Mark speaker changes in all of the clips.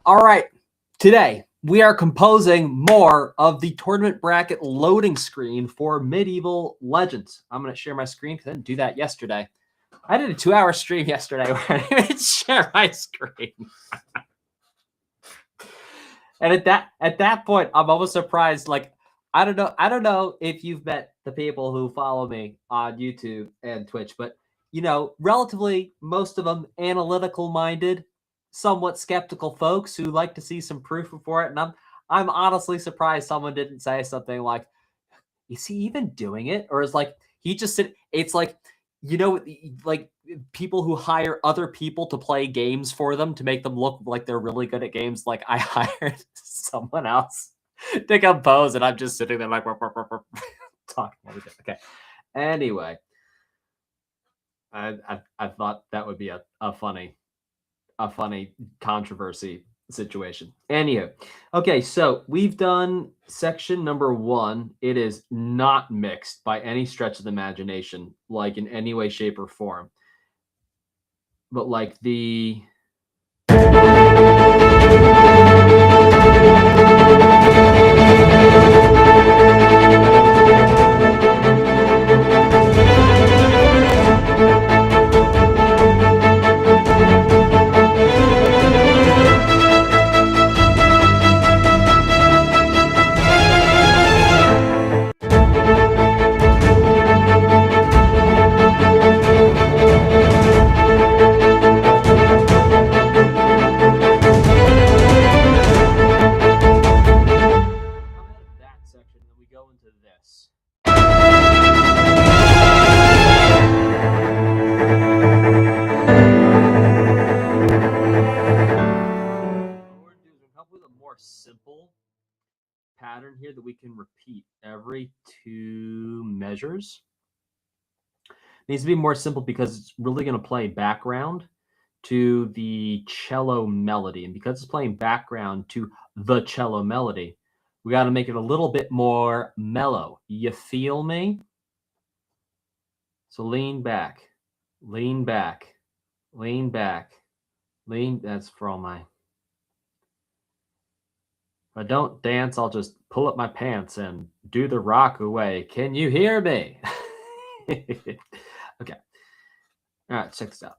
Speaker 1: All right, today we are composing more of the tournament bracket loading screen for Medieval Legends. I'm going to share my screen because I didn't do that yesterday. I did a 2-hour stream yesterday where I didn't even share my screen. And at that point, I'm almost surprised. Like, I don't know if you've met the people who follow me on YouTube and Twitch, but relatively most of them analytical minded, somewhat skeptical folks who like to see some proof before it. And I'm honestly surprised someone didn't say something like, "Is he even doing it?" Or is like he just said it's like like people who hire other people to play games for them to make them look like they're really good at games. Like I hired someone else to compose, and I'm just sitting there like talking. Okay. Anyway, I thought that would be a funny controversy situation. Anywho, okay, so we've done section number 1. It is not mixed by any stretch of the imagination, like in any way, shape, or form. But like the simple pattern here that we can repeat every 2 measures. It needs to be more simple because it's really going to play background to the cello melody. And because it's playing background to the cello melody, we got to make it a little bit more mellow. You feel me? So lean back, lean back, lean back, lean. That's for all my. If I don't dance, I'll just pull up my pants and do the rock away. Can you hear me? Okay. All right, check this out.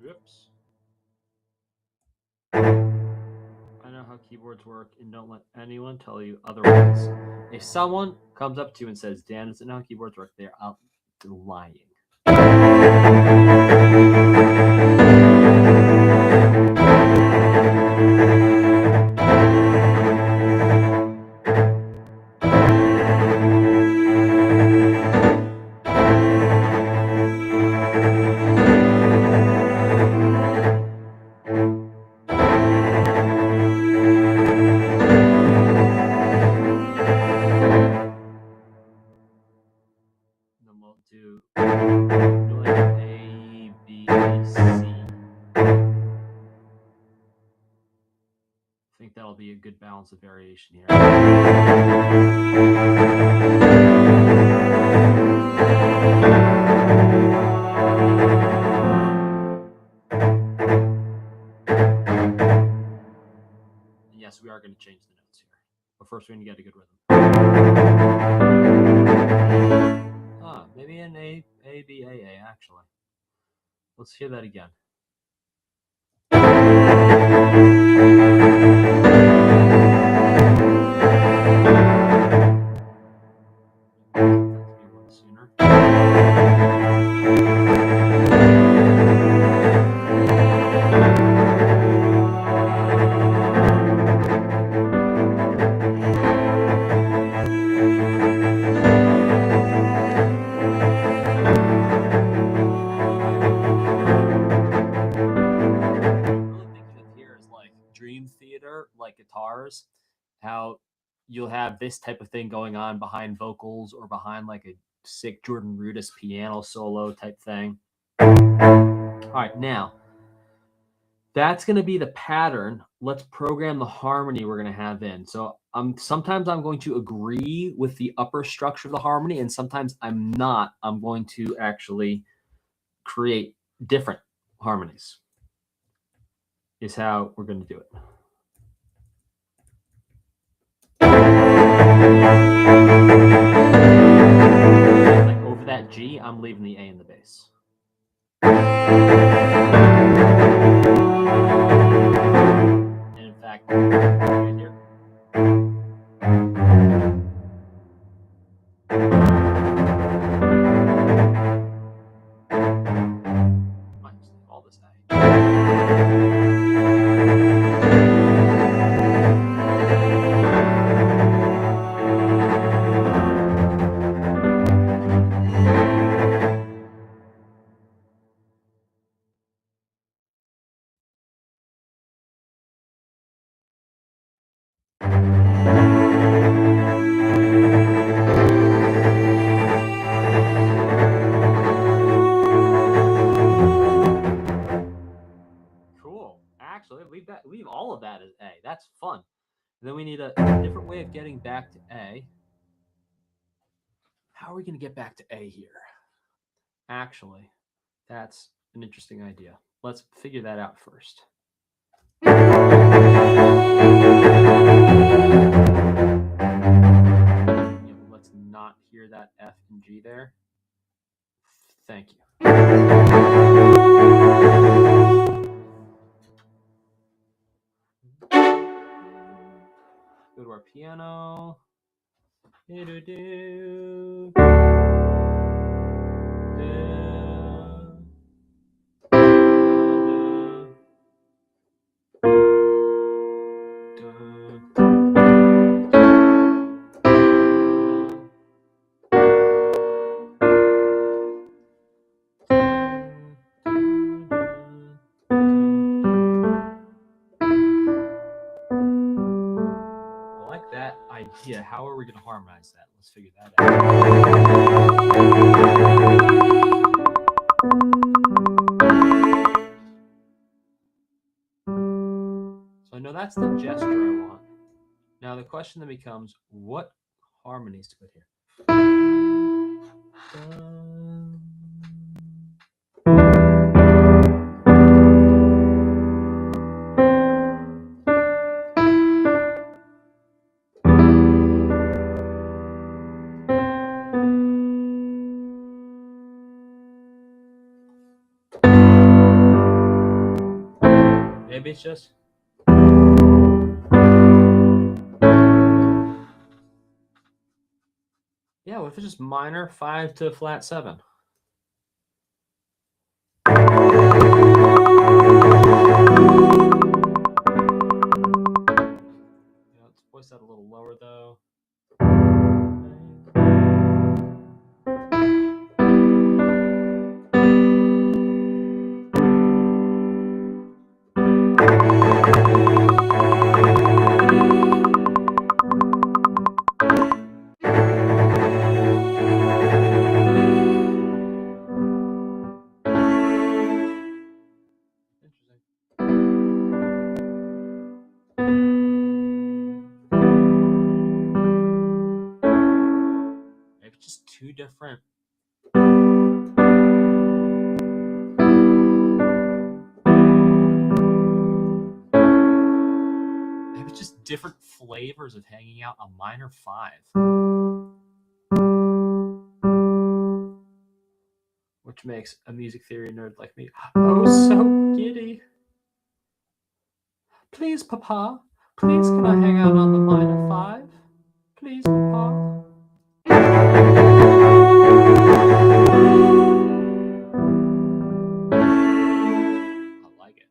Speaker 1: Oops. I know how keyboards work, and don't let anyone tell you otherwise. If someone comes up to you and says, Dan doesn't know how keyboards work, they're out lying. Then we'll do like A, B, C. I think that'll be a good balance of variation here. And yes, we are going to change the notes here. But first, we're going to get a good rhythm. Maybe an A, B, A, actually. Let's hear that again. Like guitars, how you'll have this type of thing going on behind vocals or behind like a sick Jordan Rudess piano solo type thing. All right, now that's going to be the pattern. Let's program the harmony we're going to have in. So sometimes I'm going to agree with the upper structure of the harmony, and sometimes I'm not. I'm going to actually create different harmonies is how we're going to do it. Like over that G, I'm leaving the A in the bass. And in fact, right here. All this A. Cool. Actually, leave all of that as A. That's fun. And then we need a different way of getting back to A. How are we going to get back to A here? Actually, that's an interesting idea. Let's figure that out first. Yeah, let's not hear that F and G there. Thank you. Go to our piano. Do-do-do. I like that idea. How are we going to harmonize that? Let's figure that out. So I know that's the gesture I want. Now the question then becomes, what harmonies to put here? Maybe it's just... Yeah, what if it's just minor 5 to flat 7? Let's voice that a little lower though. Maybe just two different. Maybe just different flavors of hanging out a minor 5. Which makes a music theory nerd like me oh so giddy. Please, Papa. Please, can I hang out on the minor 5? Please, Papa. I like it.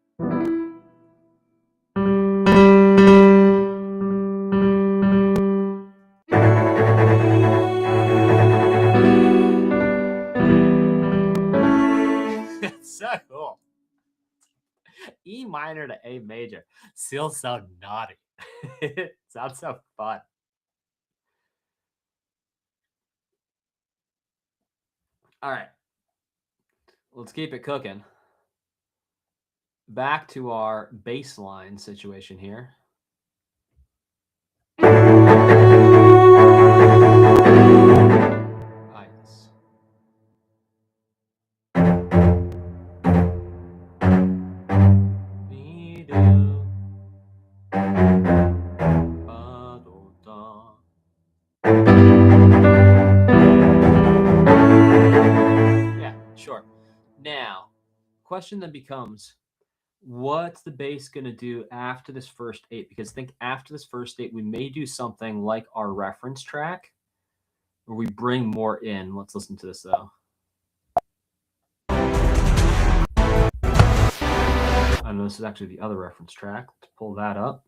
Speaker 1: That's so cool. E minor to A major. Still sound naughty. It sounds so fun. All right. Let's keep it cooking. Back to our bass line situation here. Nice. Yeah, sure. Now, question then becomes, what's the bass going to do after this first 8? Because I think after this first 8, we may do something like our reference track, where we bring more in. Let's listen to this, though. I know this is actually the other reference track. Let's pull that up.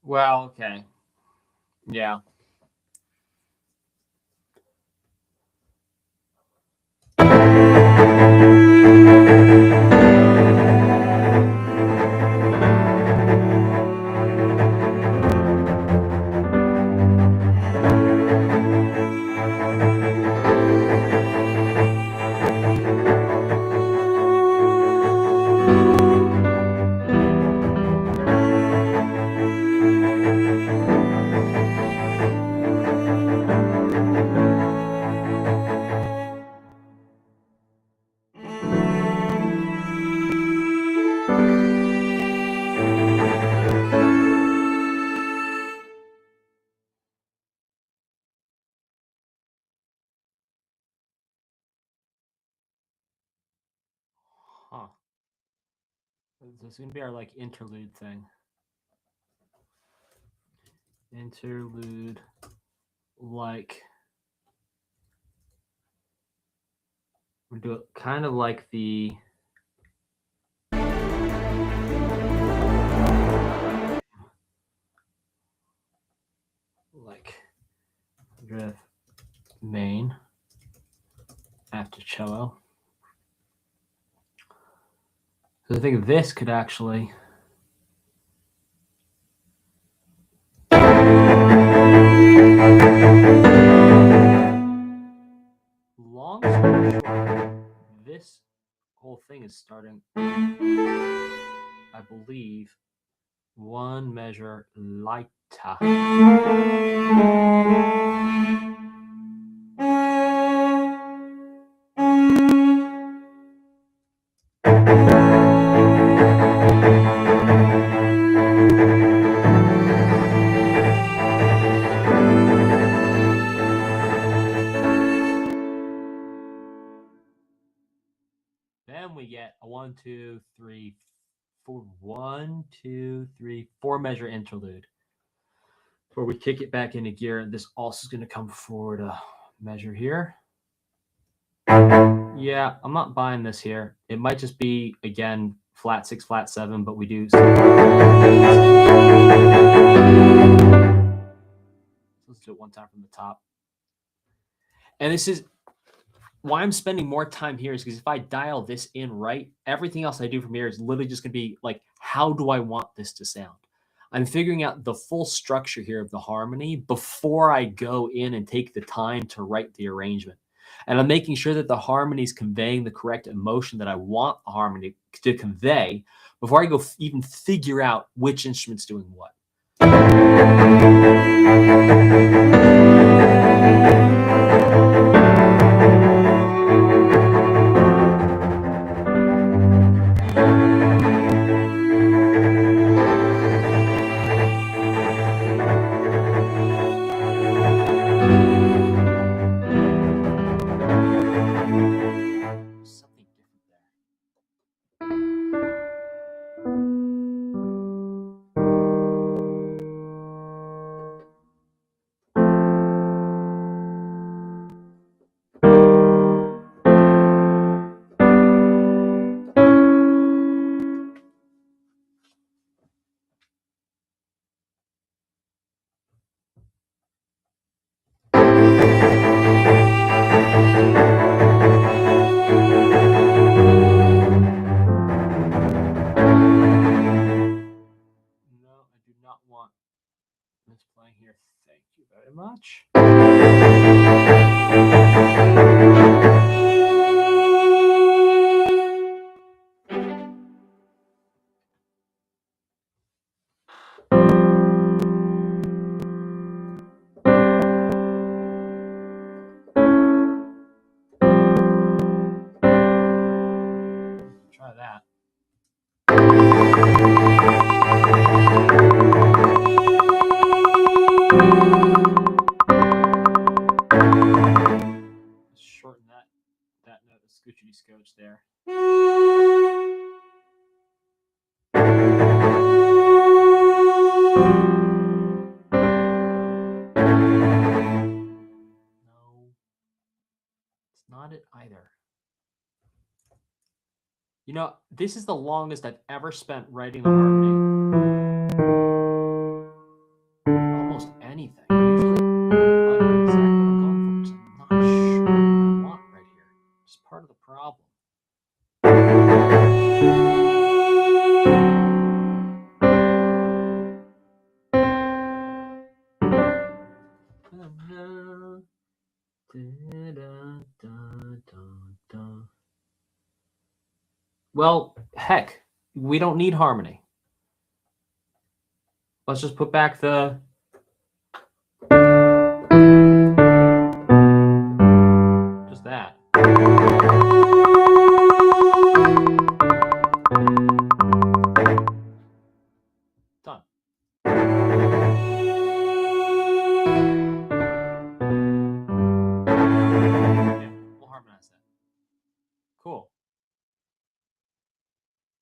Speaker 1: Well, okay. Yeah. Huh. This is gonna be our like interlude thing. Interlude, like we do it kind of like the like riff main after cello. So I think this could actually long story short, this whole thing is starting, I believe, one measure lighter. Then we get a 1, 2, 3, 4, 1, 2, 3, 4 measure interlude. Before we kick it back into gear, this also is going to come forward a measure here. Yeah, I'm not buying this here. It might just be, again, flat 6, flat 7, but we do. Let's do it one time from the top. And this is why I'm spending more time here is because if I dial this in right, everything else I do from here is literally just going to be like, how do I want this to sound? I'm figuring out the full structure here of the harmony before I go in and take the time to write the arrangement. And I'm making sure that the harmony is conveying the correct emotion that I want the harmony to convey before I go even figure out which instrument's doing what. Playing here. Thank you very much. Try that. Shorten that note of scoochity scotch there. No, it's not it either. You know, this is the longest I've ever spent writing the harmony. Well, heck, we don't need harmony. Let's just put back the... just that. Done. Yeah, we'll harmonize that. Cool.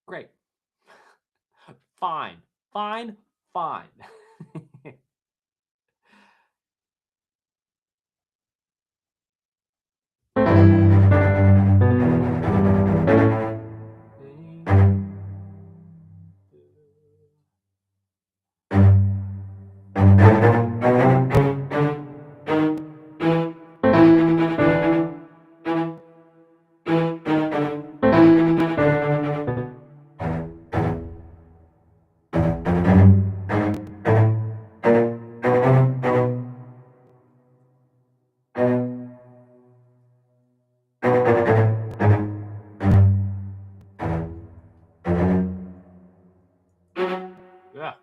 Speaker 1: Great. Fine. Fine. Fine. Yeah.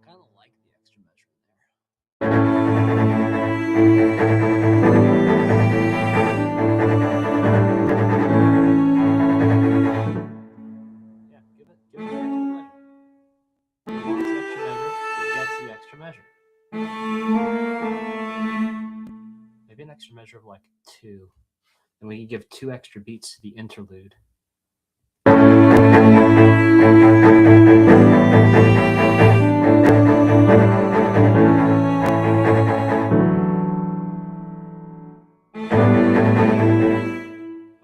Speaker 1: Kind of like the extra measure there. Yeah, give it the extra measure. It wants the extra measure, it gets the extra measure. Maybe an extra measure of like 2. And we can give 2 extra beats to the interlude.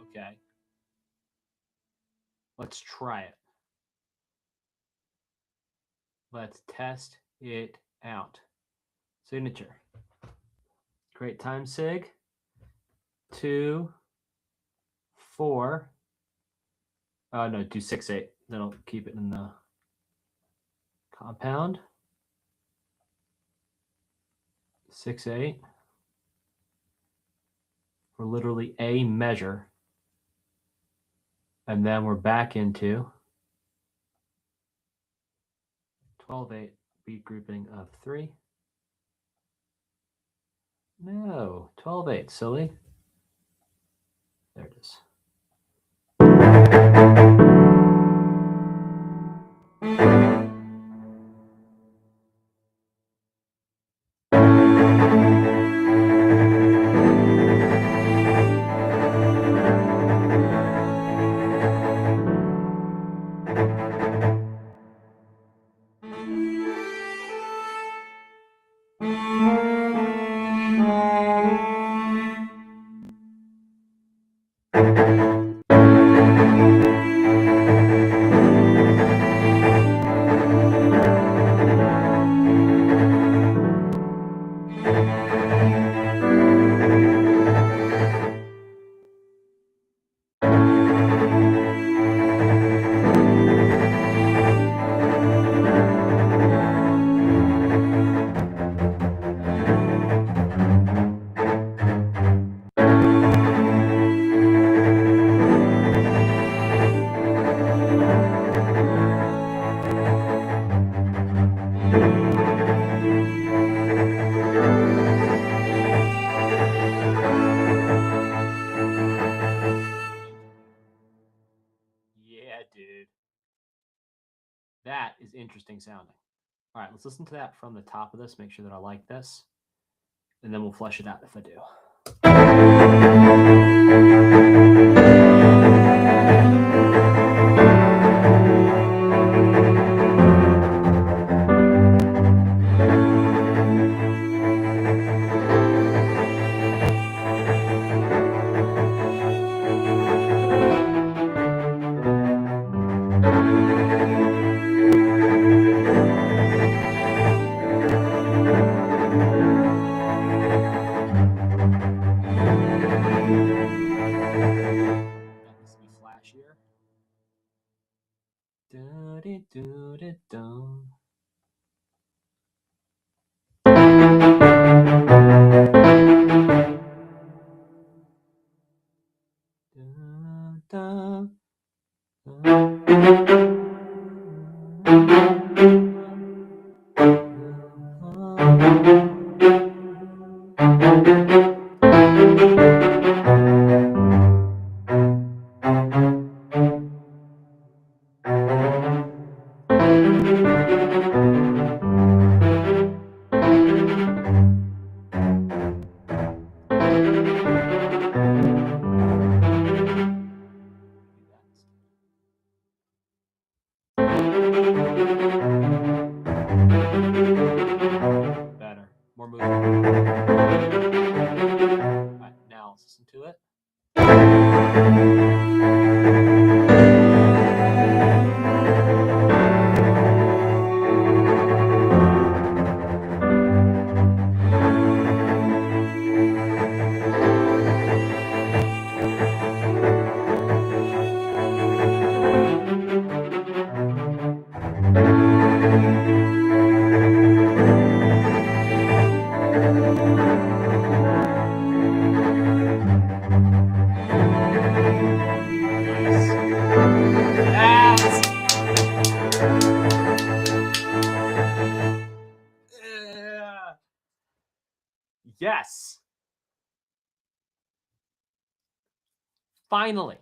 Speaker 1: Okay. Let's try it. Let's test it out. Signature. Great time sig. 2, 4. No, do 6, 8. That'll keep it in the compound. 6, 8. We're literally a measure. And then we're back into 12, 8 beat grouping of 3. No, 12, 8, silly. There it is. That is interesting sounding. All right, let's listen to that from the top of this, make sure that I like this, and then we'll flesh it out if I do. Flashier. Do-de-do-de-do. Better. More movement. All right, now let's listen to it. Yes. Finally,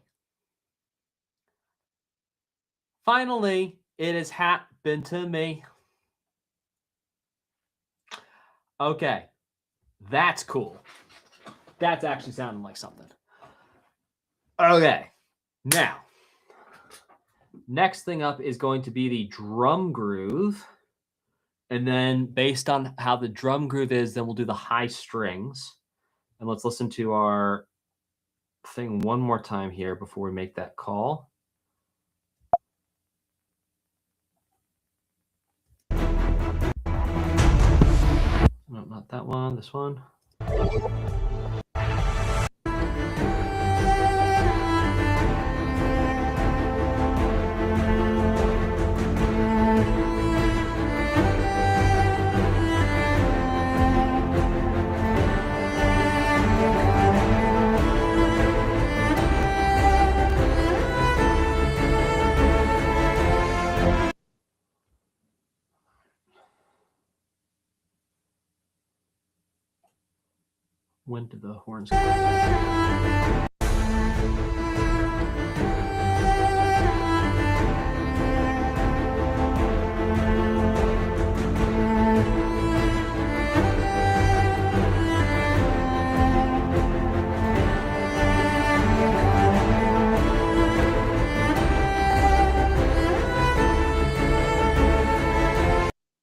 Speaker 1: it has happened to me. Okay, that's cool. That's actually sounding like something. Okay, now, next thing up is going to be the drum groove. And then based on how the drum groove is, then we'll do the high strings. And let's listen to our thing one more time here before we make that call. No, not that one, this one. When did the horns go?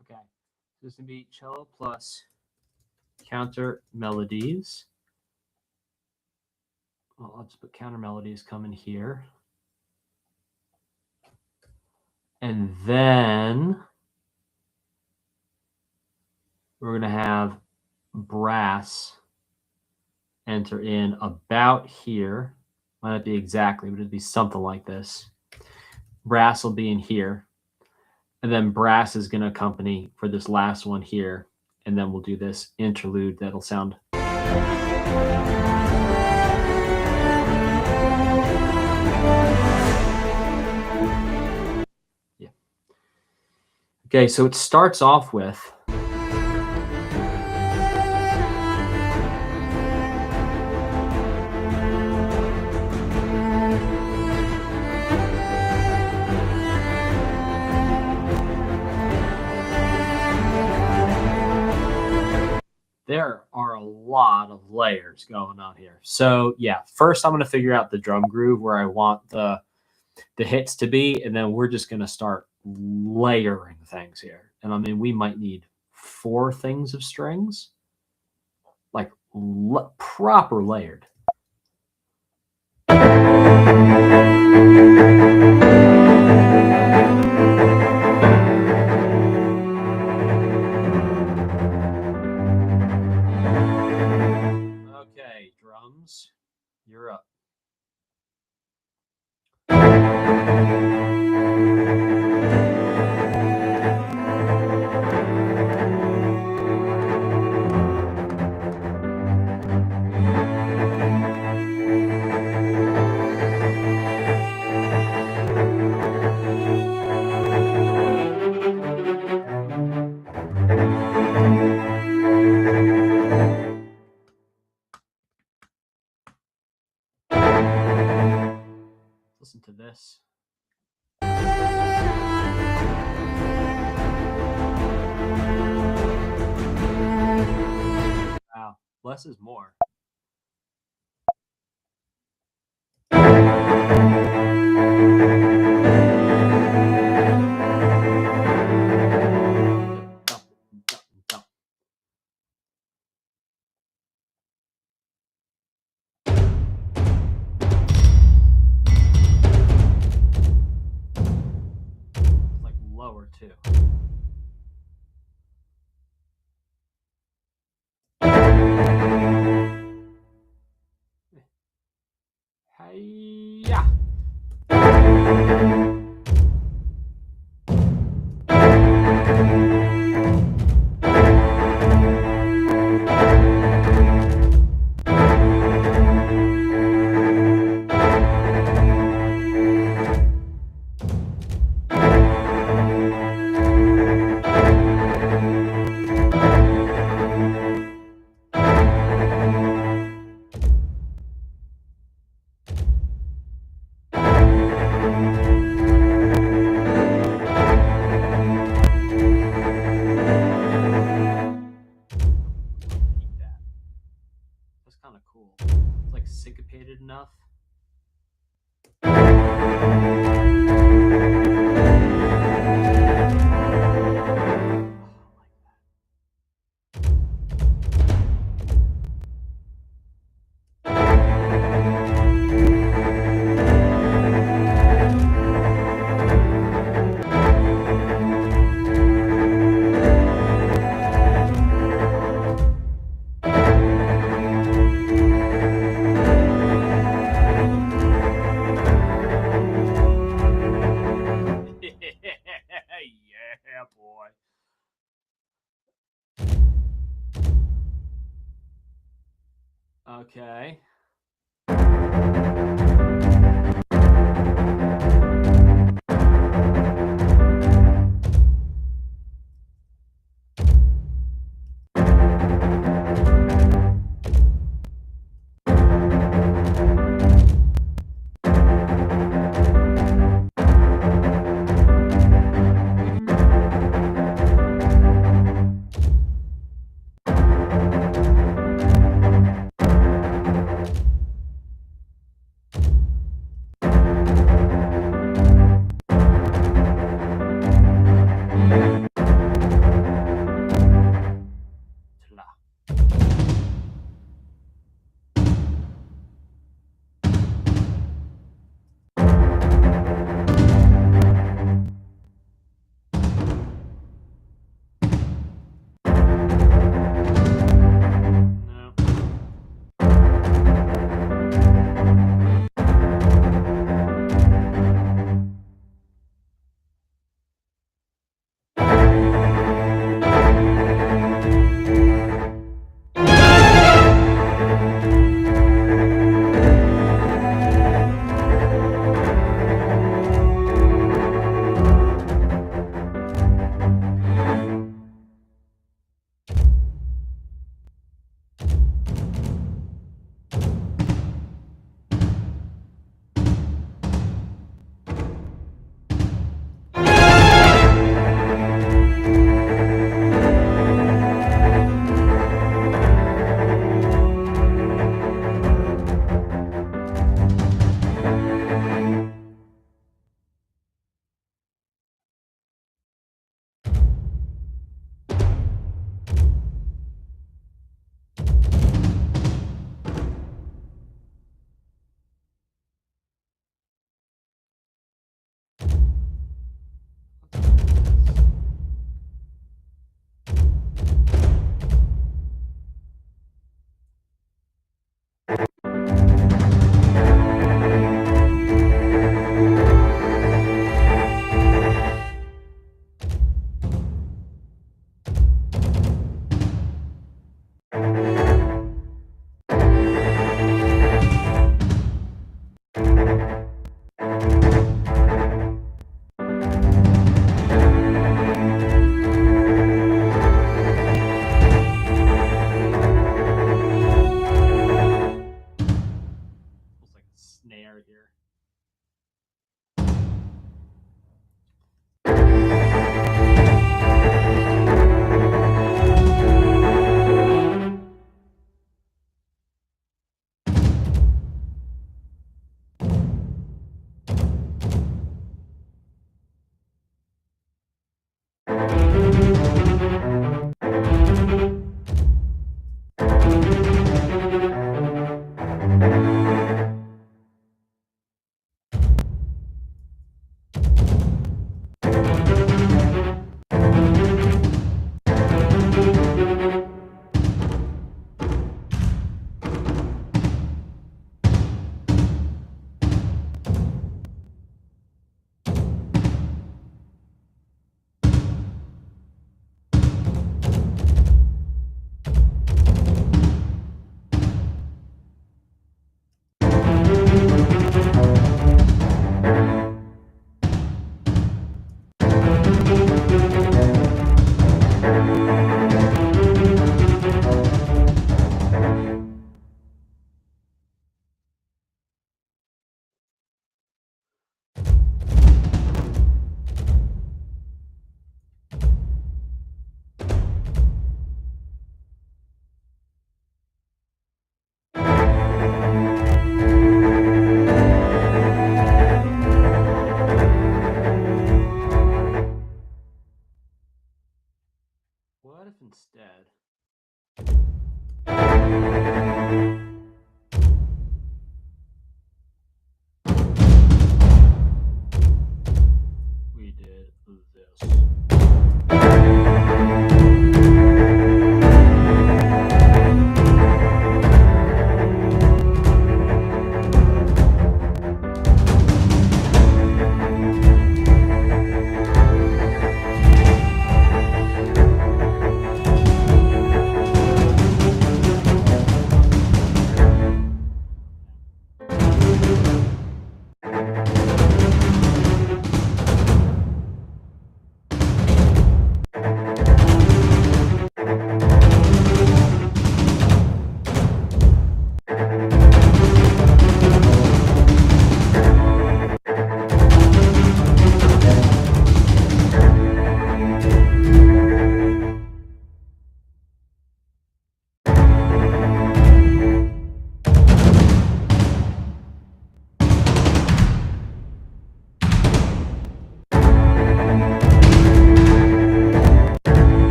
Speaker 1: Okay, this is going to be cello plus counter melodies. Well, I'll just put counter melodies coming here. And then we're going to have brass enter in about here. Might not be exactly, but it'd be something like this. Brass will be in here. And then brass is going to accompany for this last one here. And then we'll do this interlude that'll sound. Yeah. Okay, so it starts off with. There are a lot of layers going on here. So yeah, first I'm going to figure out the drum groove where I want the hits to be, and then we're just going to start layering things here. And I mean, we might need 4 things of strings, like proper layered. Okay, drums, you're up. Listen to this. Wow, less is more. Like lower too. Hi-ya. That's kind of cool. It's like syncopated enough. Yeah, boy. Okay.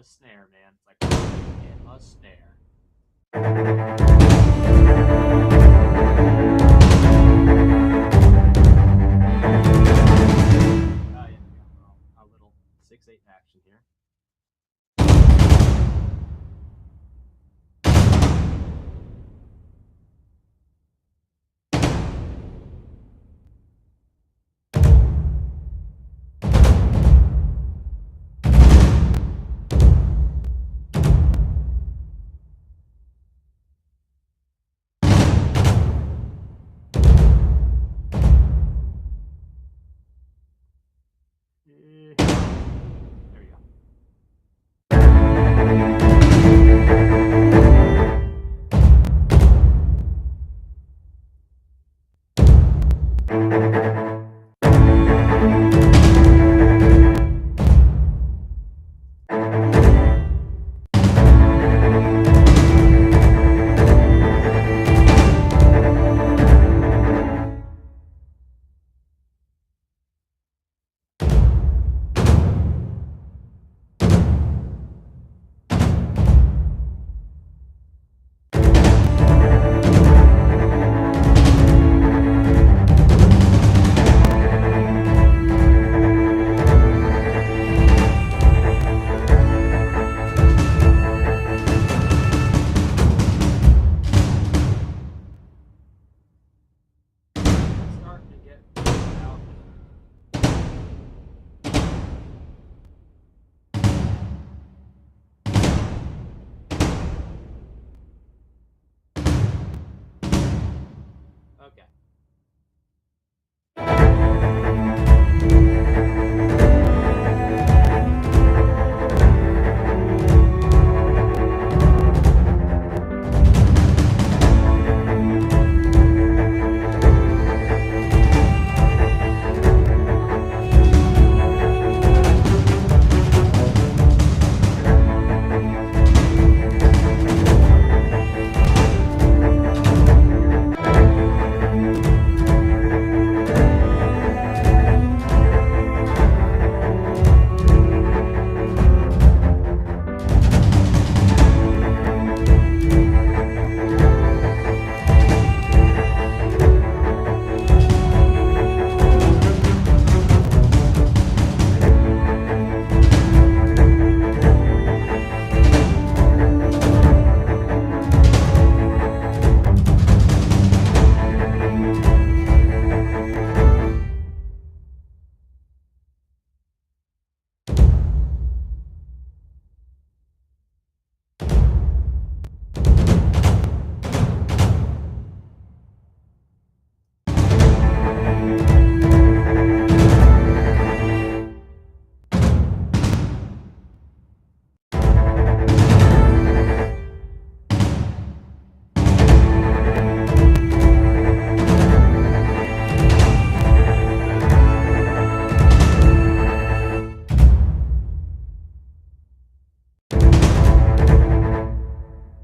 Speaker 1: a snare, man. It's like in a snare. A little 6/8 action here. There you go. Starting to get out. Okay.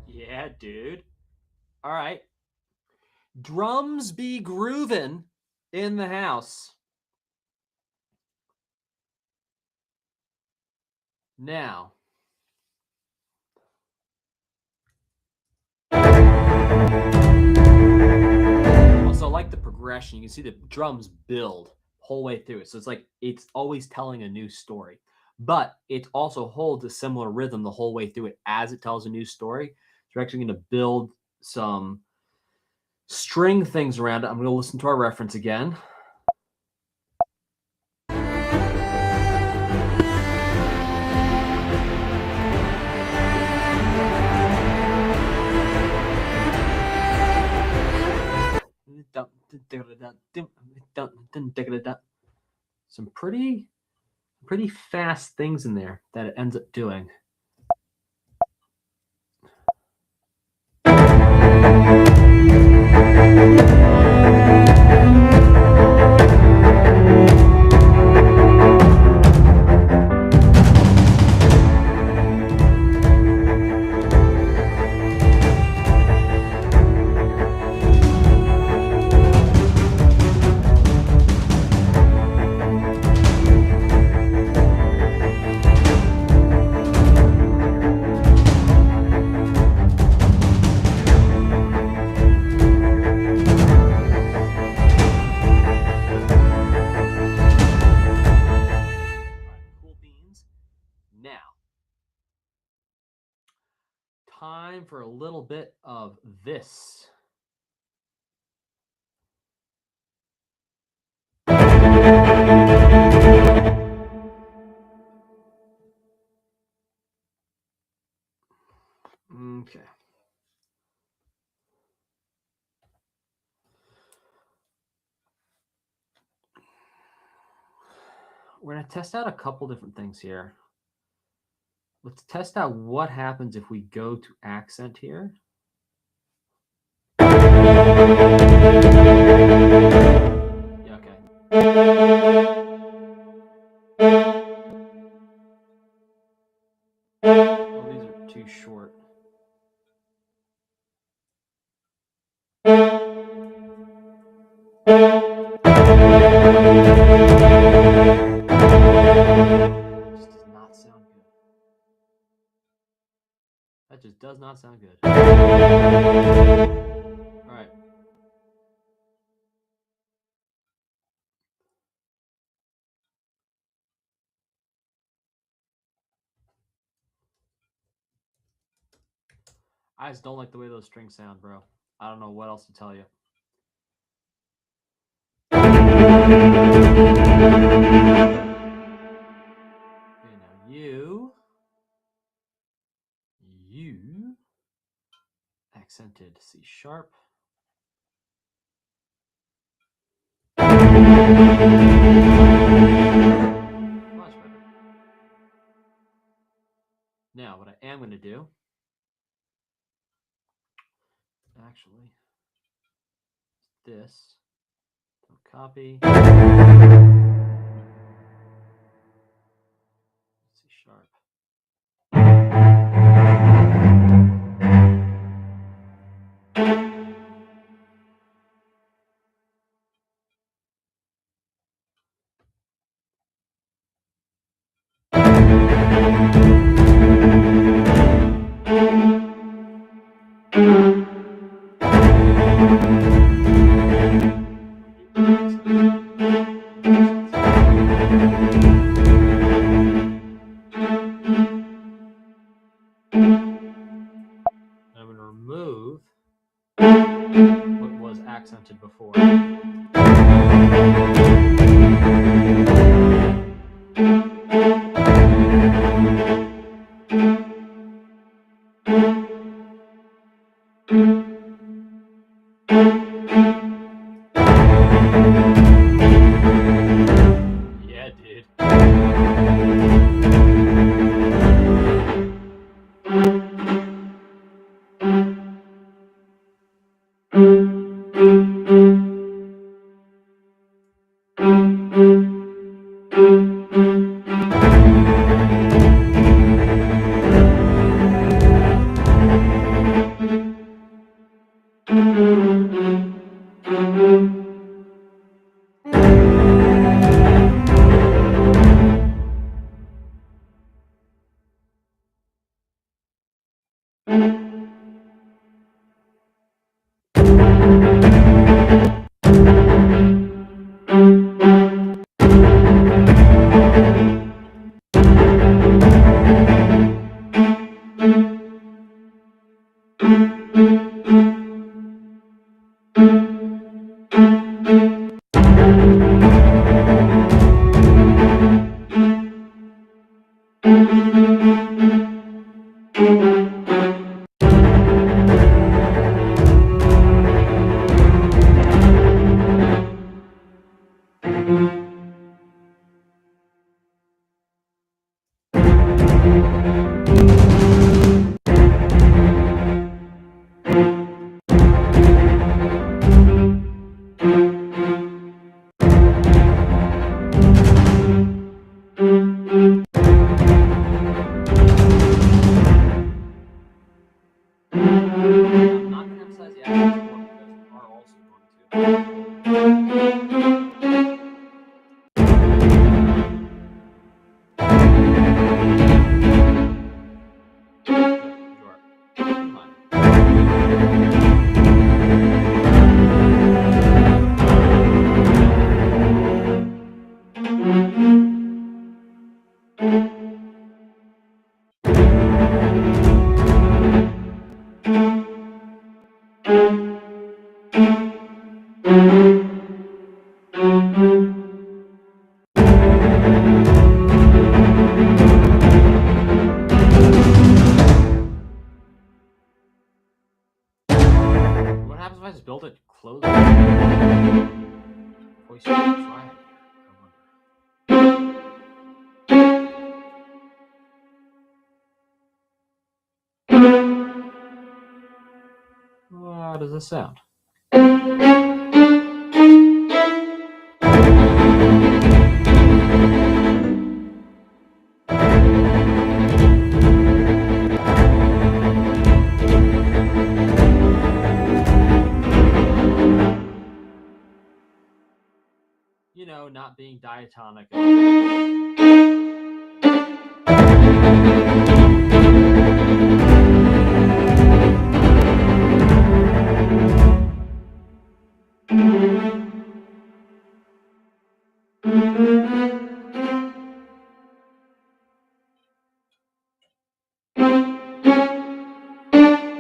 Speaker 1: Yeah, dude. All right. Drums be groovin' in the house. Now. Also, like the progression, you can see the drums build whole way through it. So it's like it's always telling a new story. But it also holds a similar rhythm the whole way through it as it tells a new story. So you're actually going to build some string things around it. I'm going to listen to our reference again. Some pretty fast things in there that it ends up doing. time for a little bit of this. Okay. We're going to test out a couple different things here. Let's test out what happens if we go to accent here. Yeah, okay. Oh, these are too short. This does not sound good. That just does not sound good. All right. I just don't like the way those strings sound, bro. I don't know what else to tell you. Okay, now you accented C sharp. Much better. Now, what I am going to do, actually, this. Don't copy. C sharp. I'm going to remove what was accented before. Yeah, dude. I'm not going to emphasize the accents more because we are also going to. build it, close it. We should try it. How does this sound? You know, not being diatonic.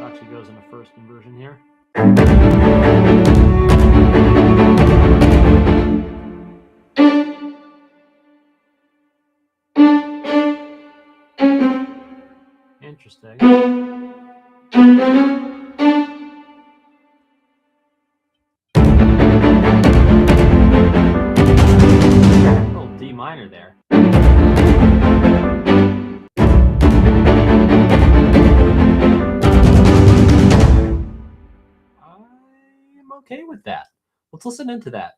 Speaker 1: Actually goes in the first inversion here. Interesting. Little D minor there. I'm okay with that. Let's listen into that.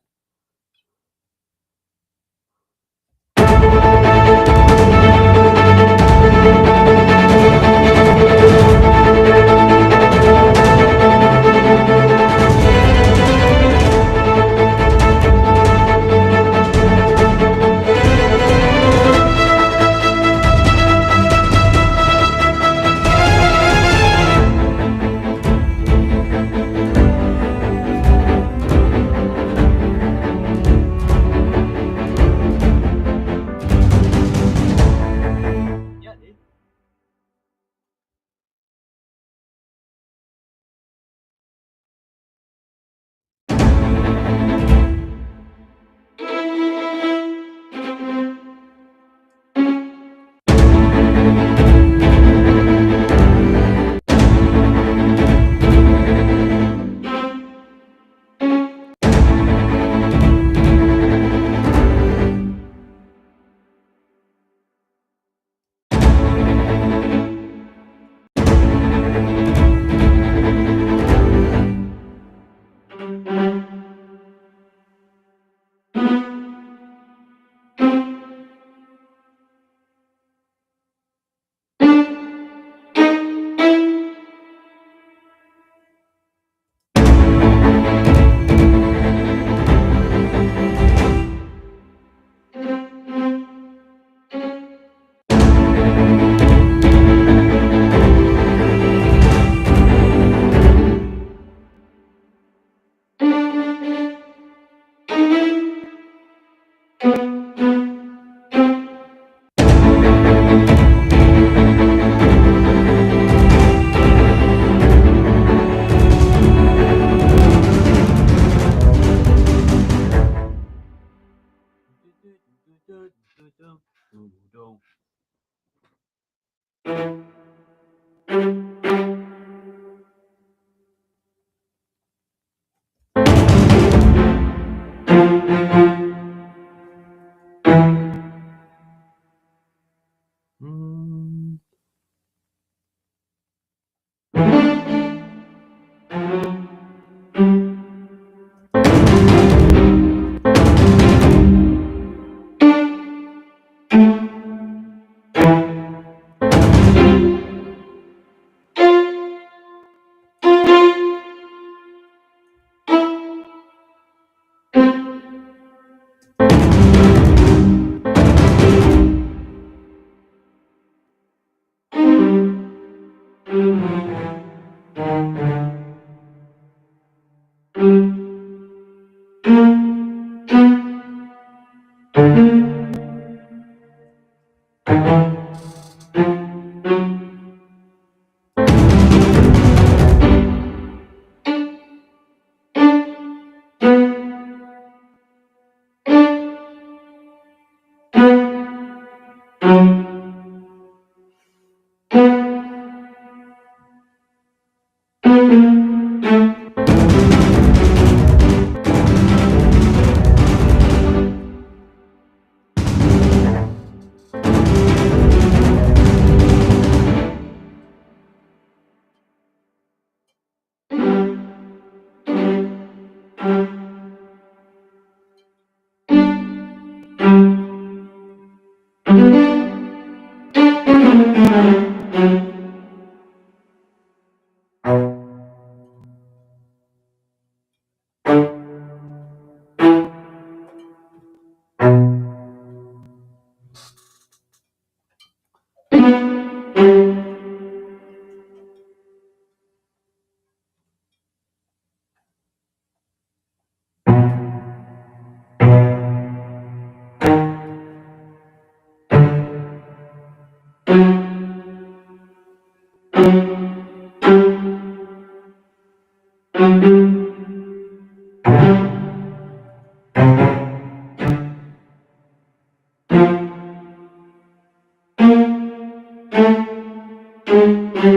Speaker 1: That's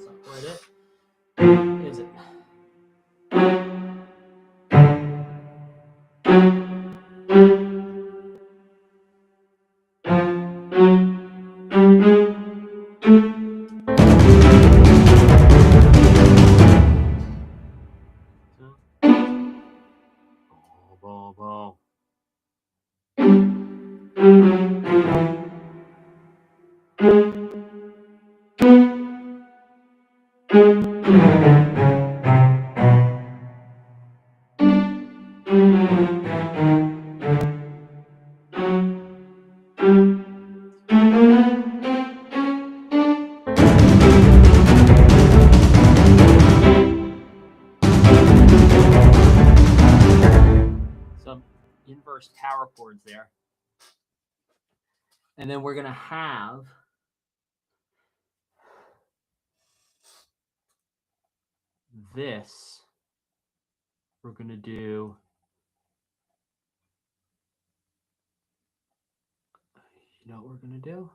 Speaker 1: not quite it. Is it? Boom, boom. Some inverse tower chords there. And then we're going to have this. We're going to do, you know what we're going to do?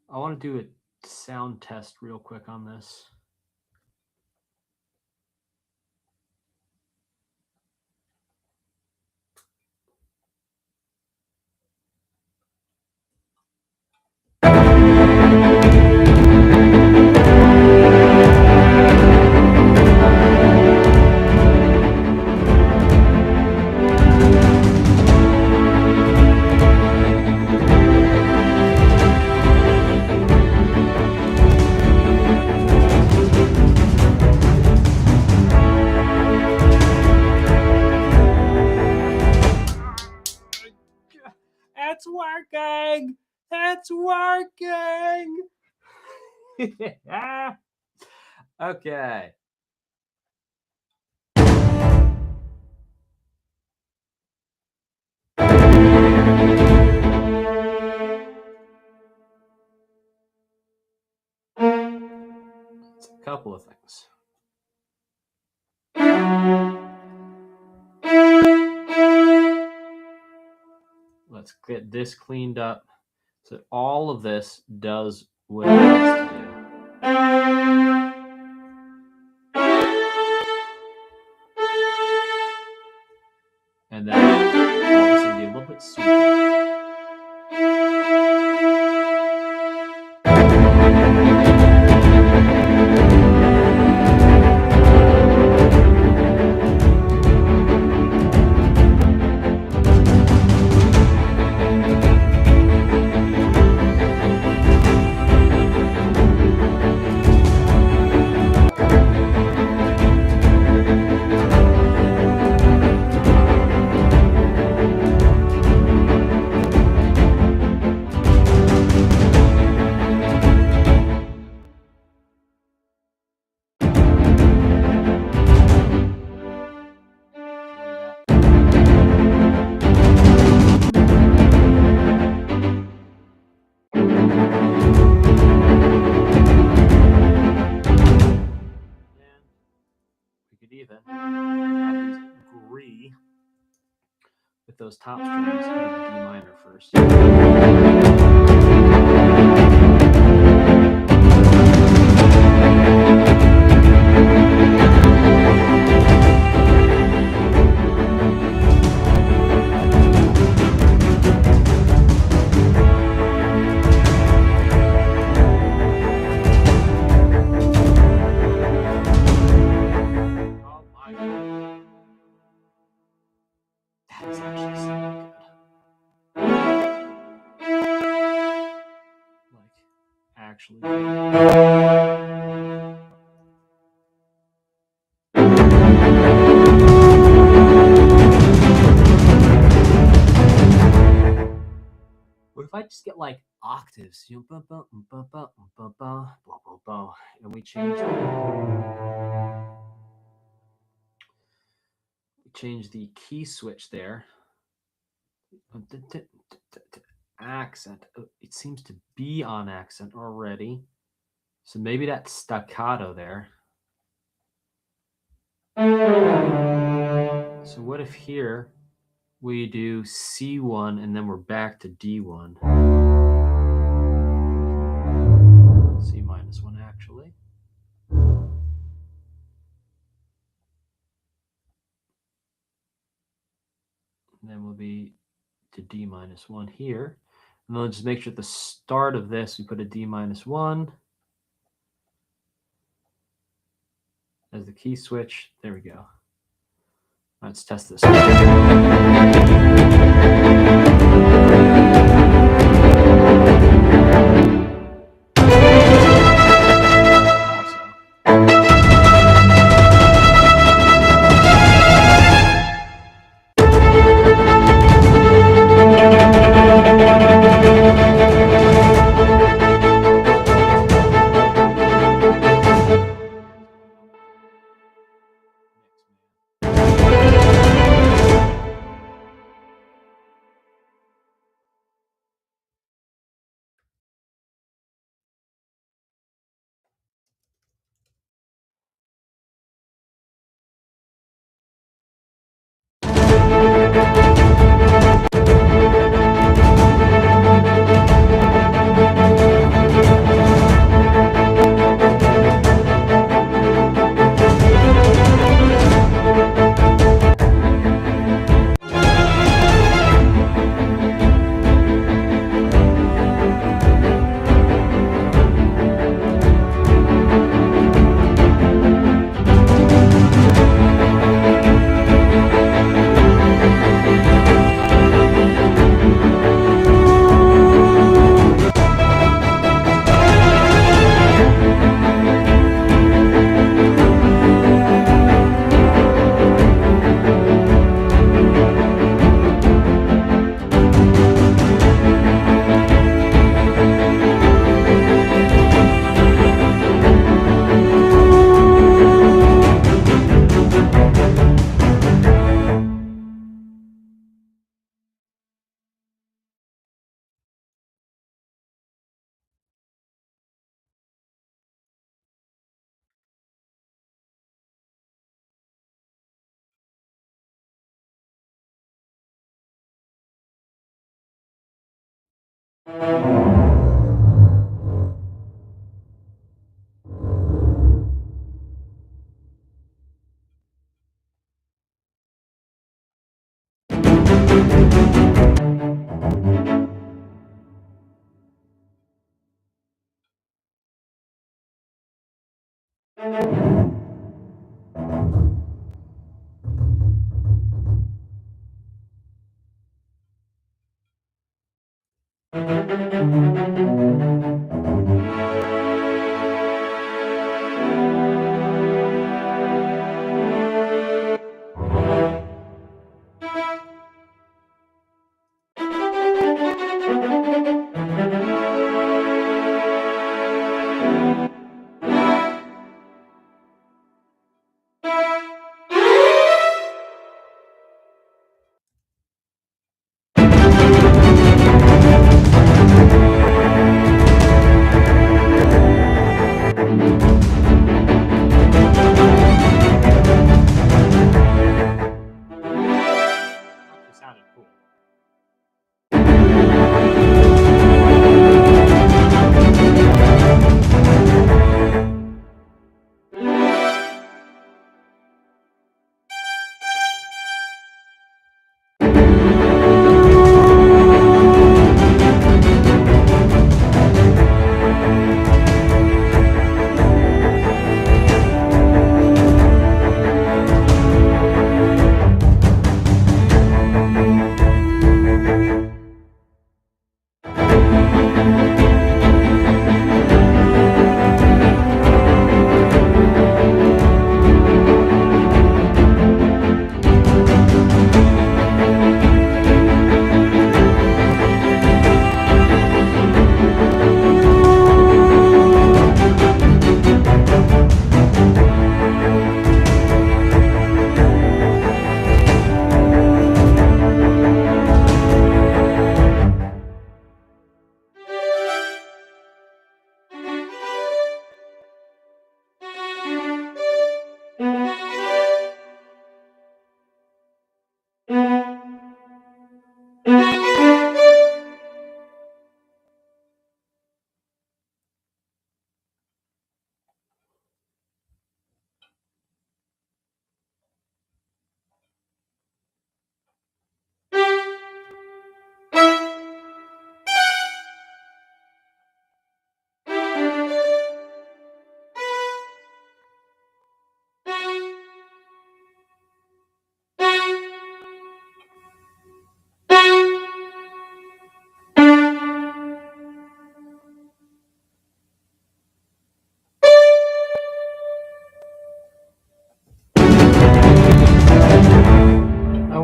Speaker 1: I want to do a sound test real quick on this. It's working. It's working. Okay. It's a couple of things. Let's get this cleaned up so all of this does what it needs to do. And then all this will be a little bit sweeter. Even agree with those top strings into the D minor first. That is actually so good. Like, actually. What if I just get like octaves, you know, and we change it? change the key switch there. Accent. It seems to be on accent already. So maybe that's staccato there. So what if here we do C1 and then we're back to D1? C minus 1 actually. And then we'll be to D minus 1 here. And then we'll just make sure at the start of this we put a D minus 1 as the key switch. There we go. Let's test this.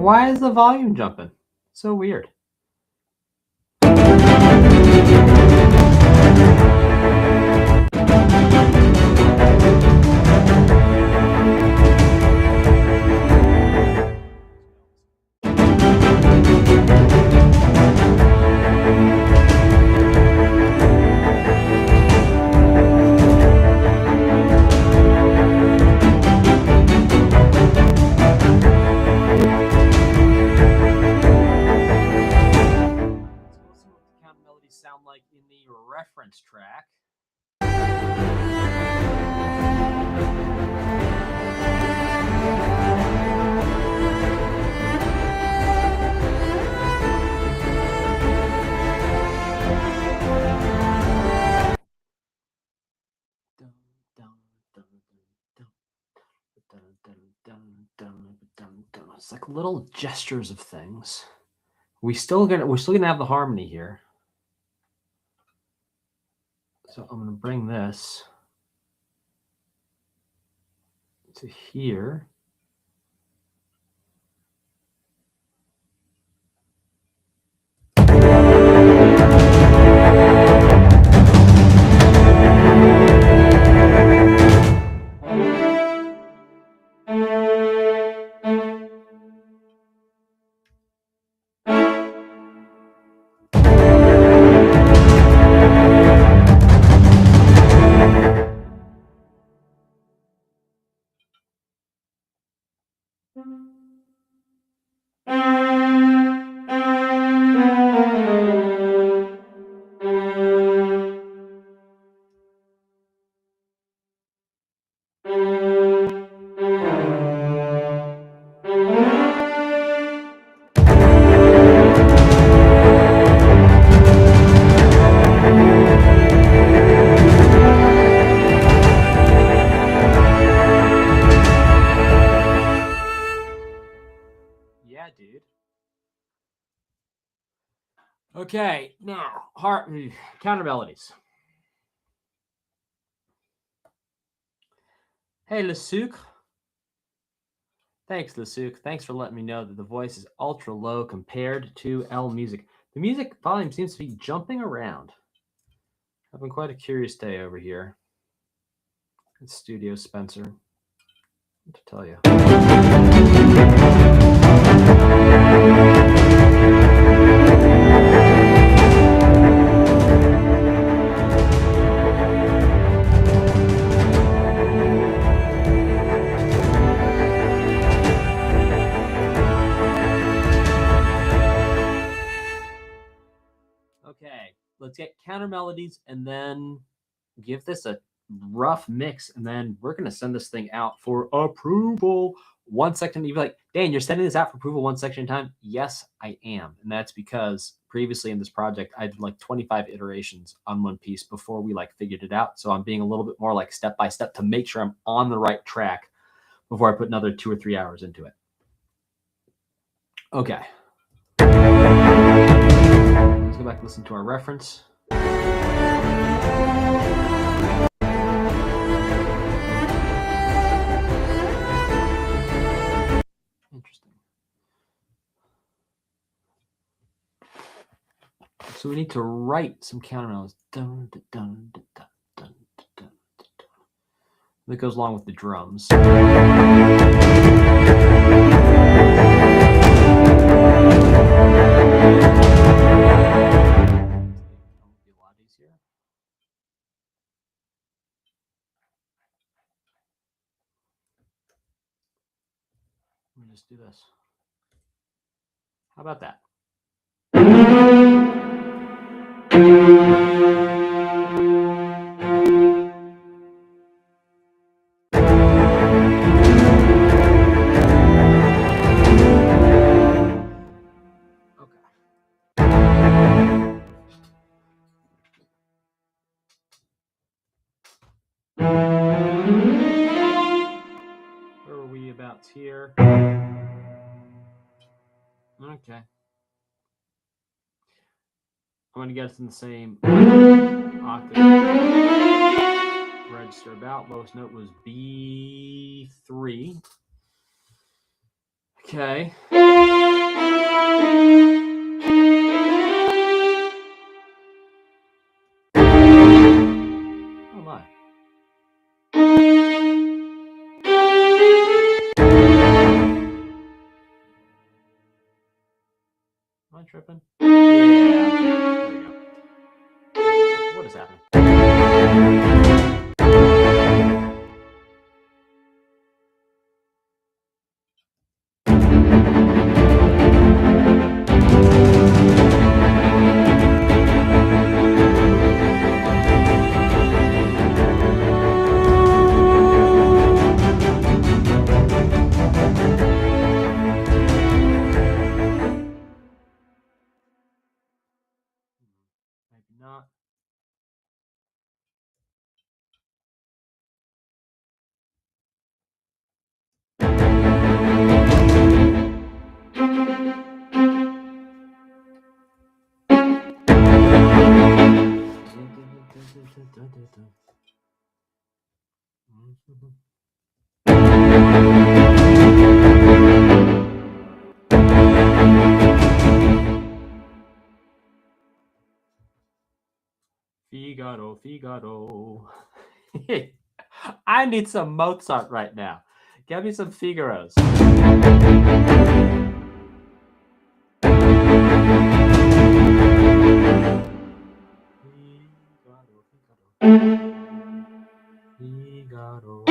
Speaker 1: Why is the volume jumping? So weird. Sound like in the reference track. It's like little gestures of things. We're still gonna have the harmony here. So I'm gonna bring this to here. Yeah, dude. Okay, now counter melodies. Hey, Le Sucre. Thanks, Le Sucre. Thanks for letting me know that the voice is ultra low compared to L Music. The music volume seems to be jumping around. Having quite a curious day over here at Studio Spencer. What to tell you. Okay, let's get counter melodies and then give this a rough mix, and then we're gonna send this thing out for approval. One section, you'd be like, Dan, you're sending this out for approval one section at a time? Yes, I am. And that's because previously in this project, I did like 25 iterations on one piece before we like figured it out. So I'm being a little bit more like step by step to make sure I'm on the right track before I put another 2 or 3 hours into it. Okay. Let's go back and listen to our reference. Interesting. So we need to write some counter melodies. Dun, dun, dun, dun, dun, dun, dun, dun. That goes along with the drums. Let me just do this. How about that? Where were we about here? Okay. I'm going to guess in the same octave register about. Lowest note was B3. Okay. Oh my. Am I tripping? Yeah. There we go. What is happening? Maybe not. Figaro, Figaro. I need some Mozart right now. Get me some Figaros. Figaro.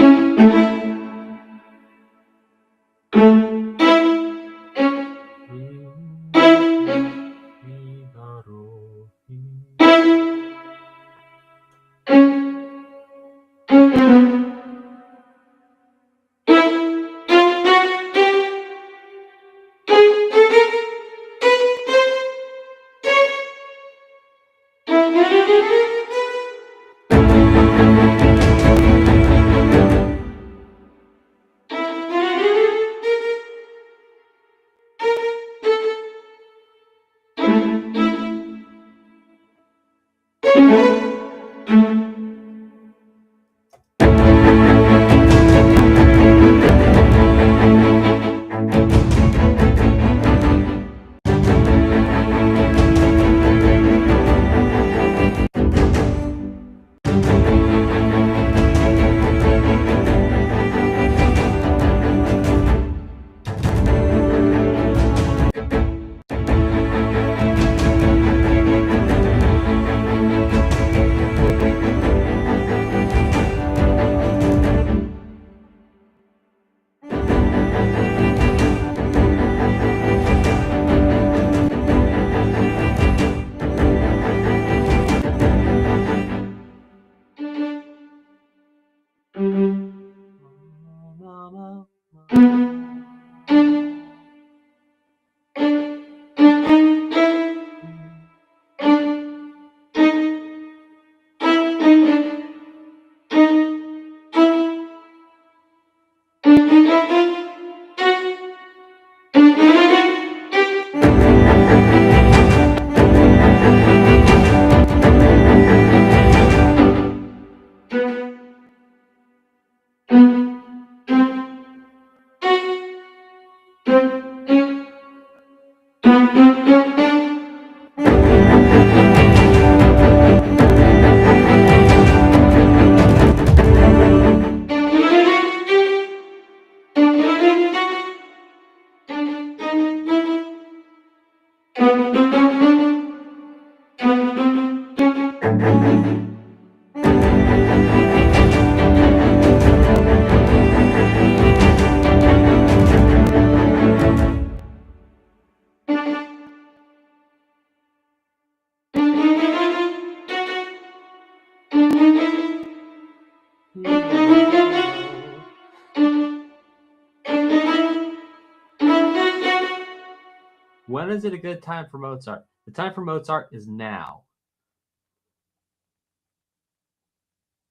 Speaker 1: When is it a good time for Mozart? The time for Mozart is now.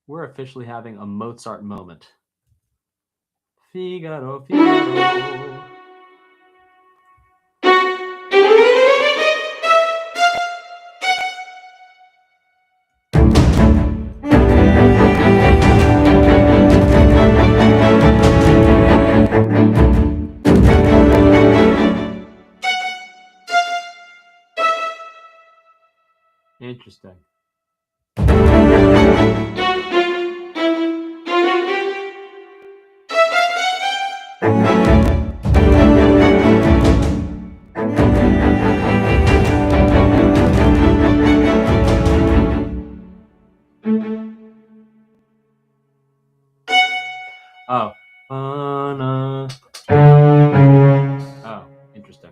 Speaker 1: We're officially having a Mozart moment. Figaro, Figaro. Interesting. Oh. Oh, interesting.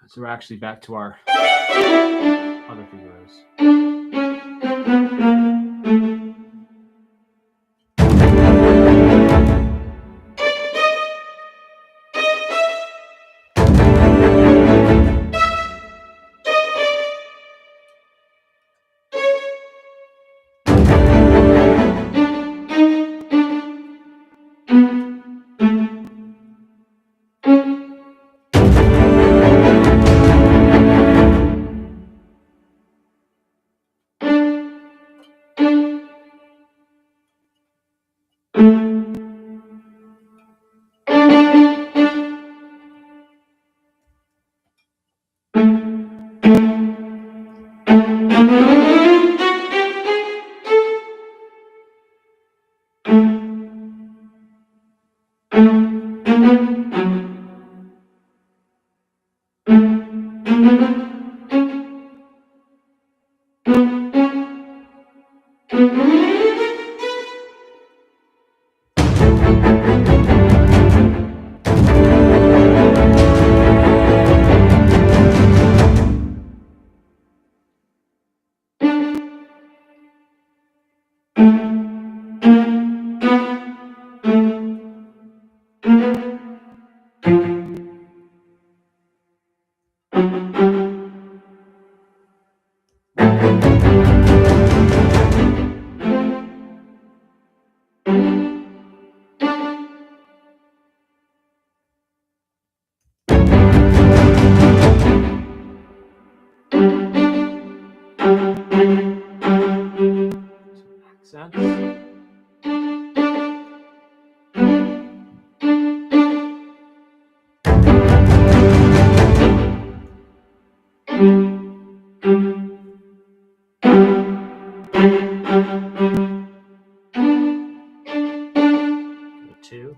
Speaker 1: So we're actually back to our other figures. Accents. Two.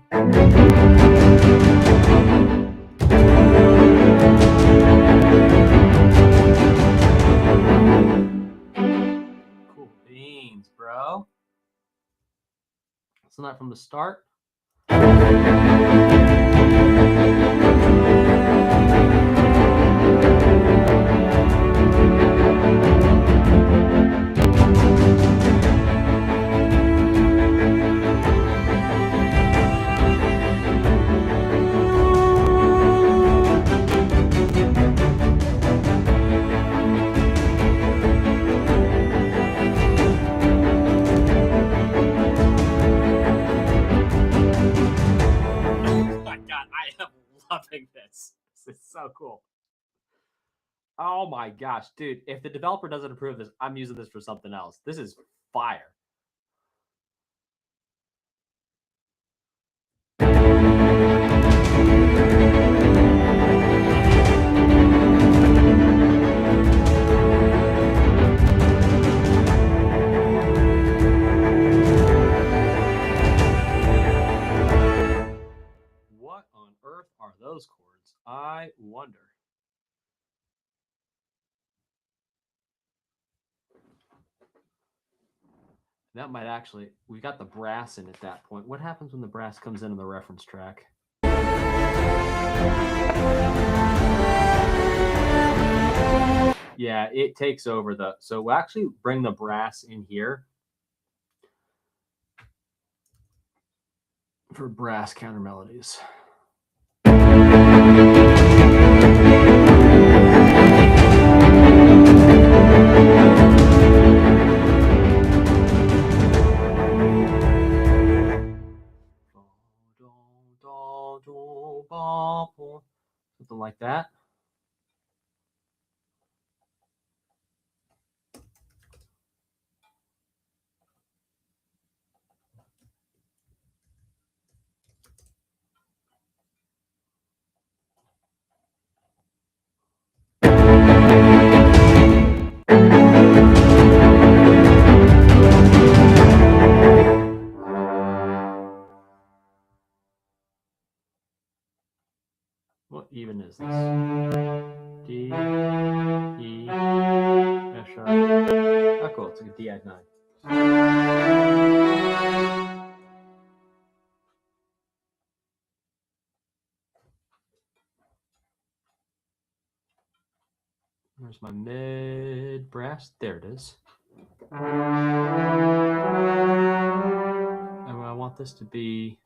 Speaker 1: Cool beans, bro. Isn't that from the start? Loving this. This is so cool. Oh my gosh, dude. If the developer doesn't approve this, I'm using this for something else. This is fire. What on earth are those chords? I wonder. That might actually, we got the brass in at that point. What happens when the brass comes in the reference track? Yeah, it takes over the, so we'll actually bring the brass in here for brass counter melodies. Something like that. even is this? D, E, F sharp. Oh, cool. It's like a D add 9. Where's my mid brass? There it is. And I want this to be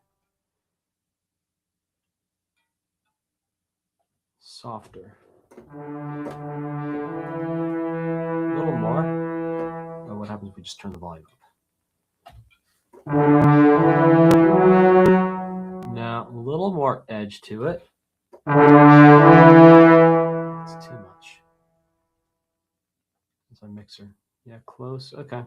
Speaker 1: softer. A little more. Oh, what happens if we just turn the volume up? Now, a little more edge to it. It's too much. It's our mixer. Yeah, close. Okay.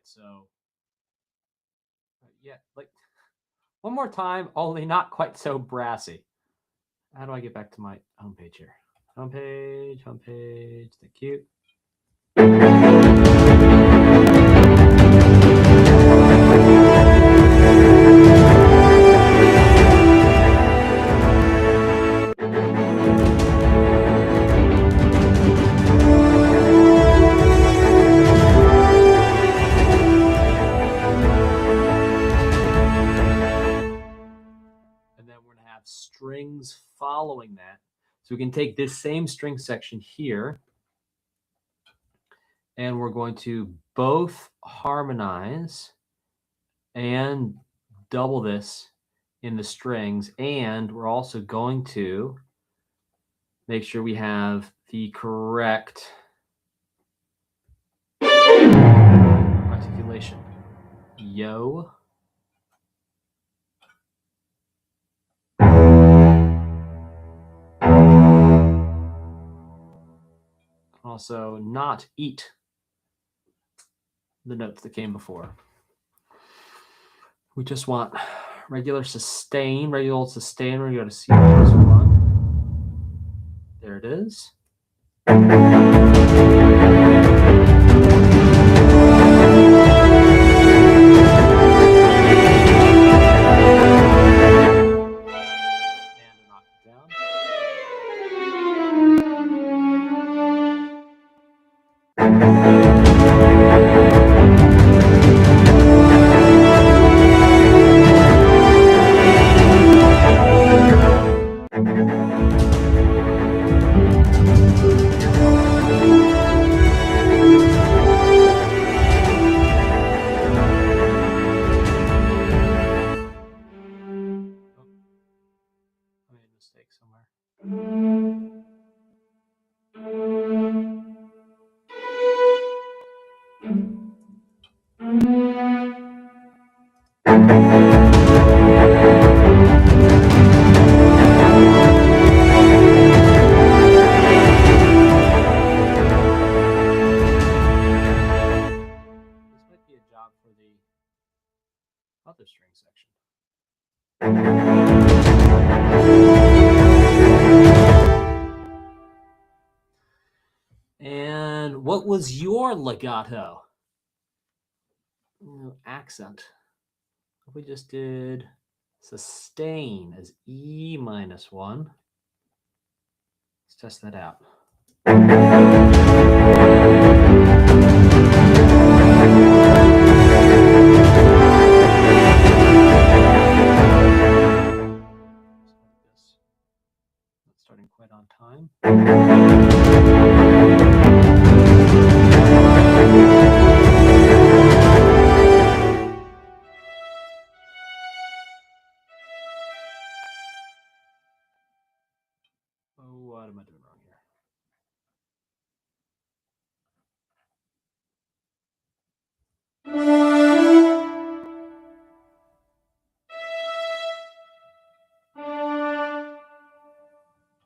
Speaker 1: So yeah, like one more time, only not quite so brassy. How do I get back to my homepage here? Homepage, thank you. Strings following that. So we can take this same string section here and we're going to both harmonize and double this in the strings, and we're also going to make sure we have the correct articulation. Yo. Also, not eat the notes that came before. We just want regular sustain, regular old sustain. We're going to go to C-1. There it is. Other string section. And what was your legato? Accent. We just did sustain as E-1. Let's test that out. Starting quite on time.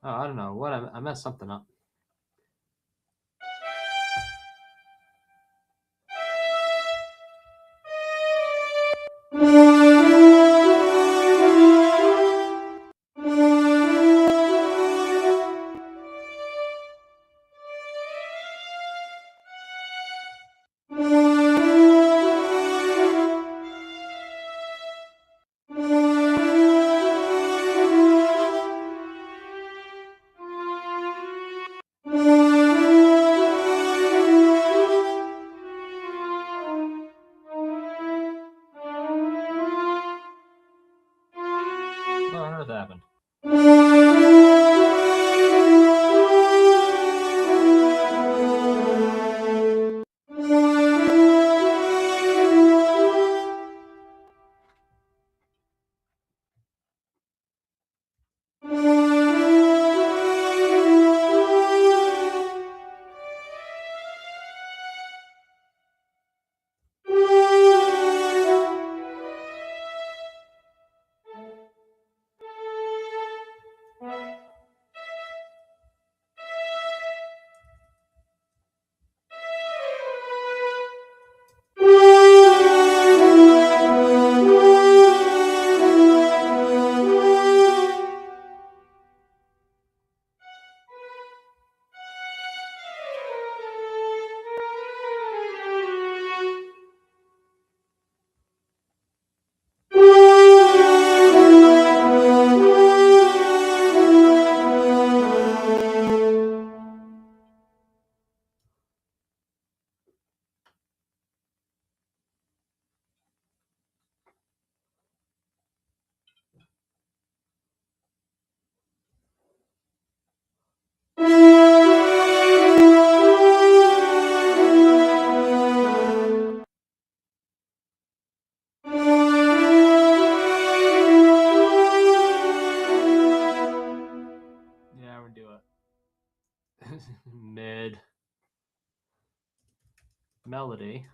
Speaker 1: Oh, I don't know what I messed something up. What on earth happened? Yeah, we'll do it. Mid melody.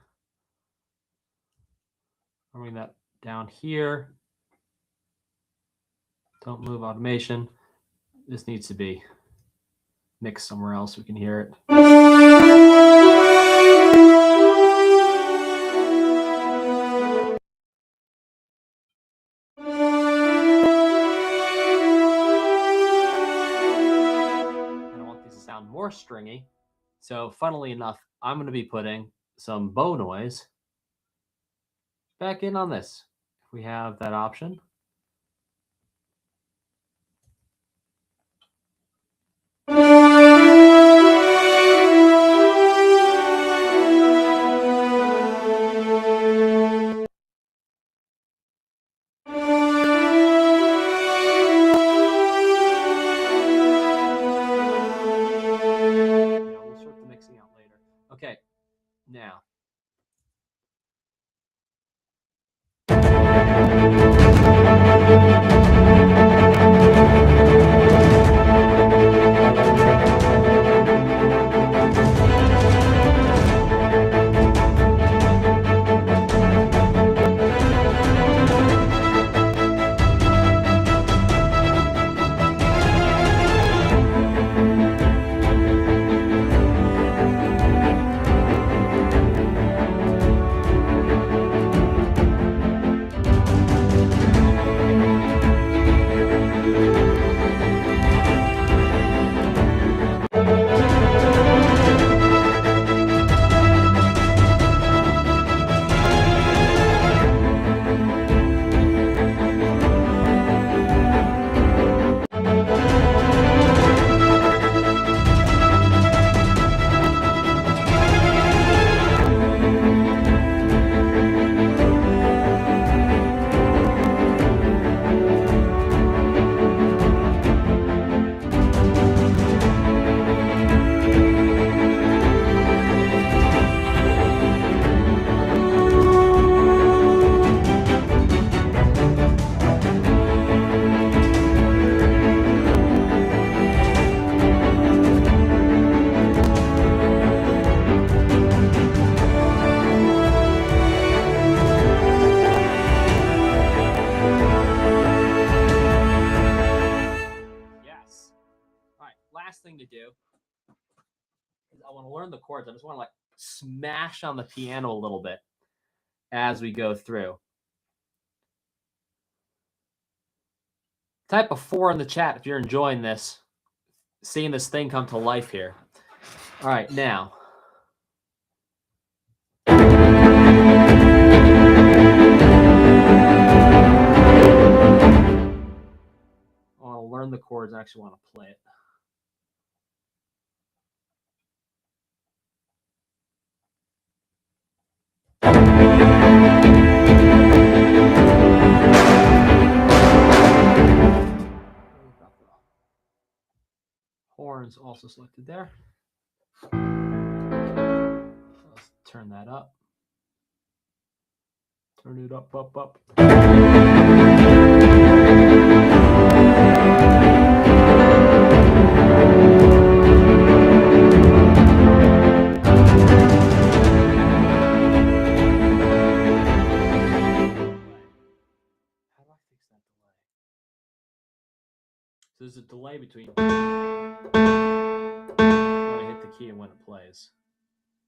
Speaker 1: I'll bring that down here. Don't move automation. This needs to be mixed somewhere else we can hear it. And I want these to sound more stringy. So funnily enough, I'm going to be putting some bow noise back in on this. If we have that option. We'll sort the mixing out later. Okay, now. thing to do is I want to learn the chords. I just want to like smash on the piano a little bit as we go through. Type a 4 in the chat if you're enjoying this, seeing this thing come to life here. All right, now. I want to learn the chords. I actually want to play it. Horns also selected there. Let's turn that up. Turn it up, up, up. So there's a delay between when I hit the key and when it plays.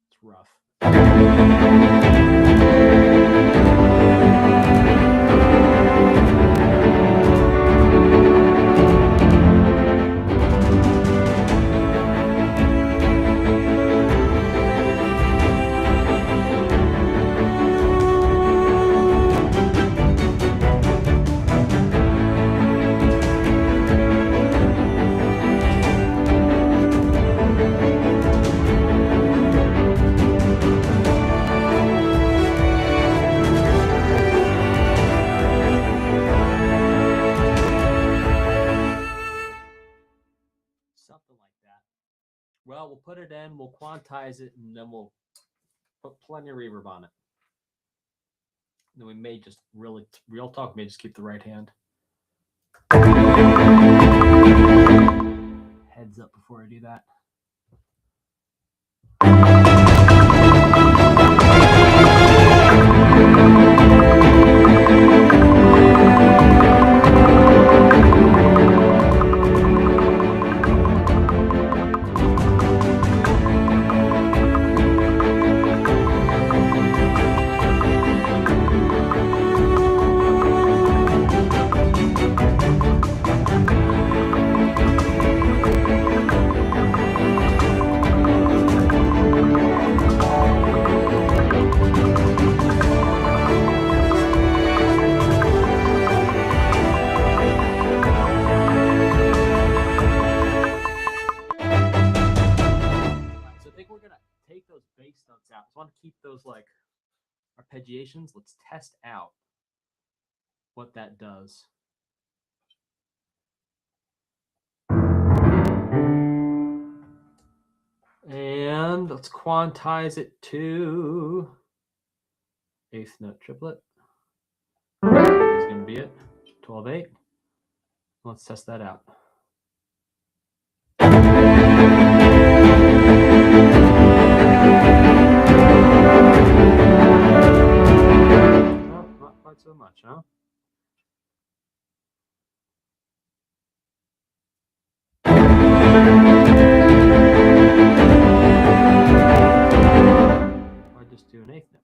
Speaker 1: It's rough. Something like that. Well, we'll put it in, we'll quantize it, and then we'll put plenty of reverb on it. Then we may just real talk, may just keep the right hand. Heads up before I do that. Out. So I want to keep those like arpeggiations. Let's test out what that does. And let's quantize it to 8th note triplet. That's going to be it. 12/8. Let's test that out. Not so much, huh? I just do an 8th note.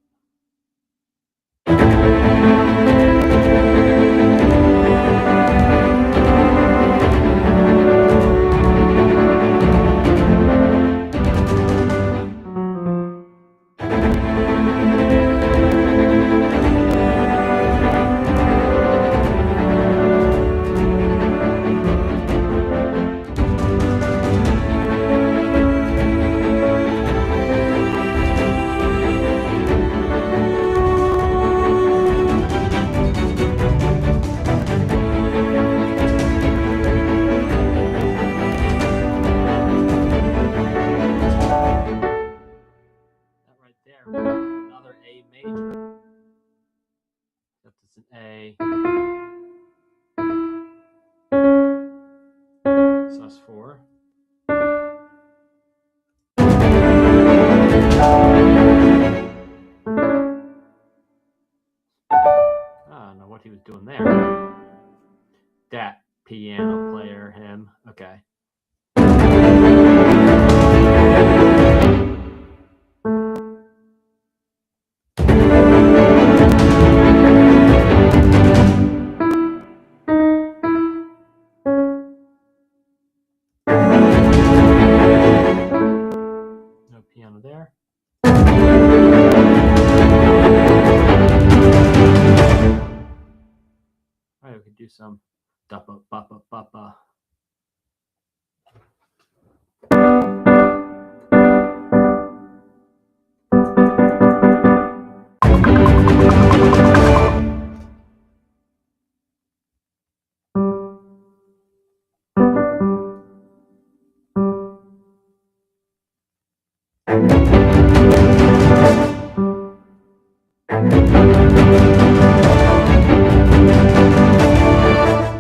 Speaker 1: Another A major. Except it's an A. sus4. I don't know what he was doing there. That piano player, him. Okay. some duppa buppa buppa.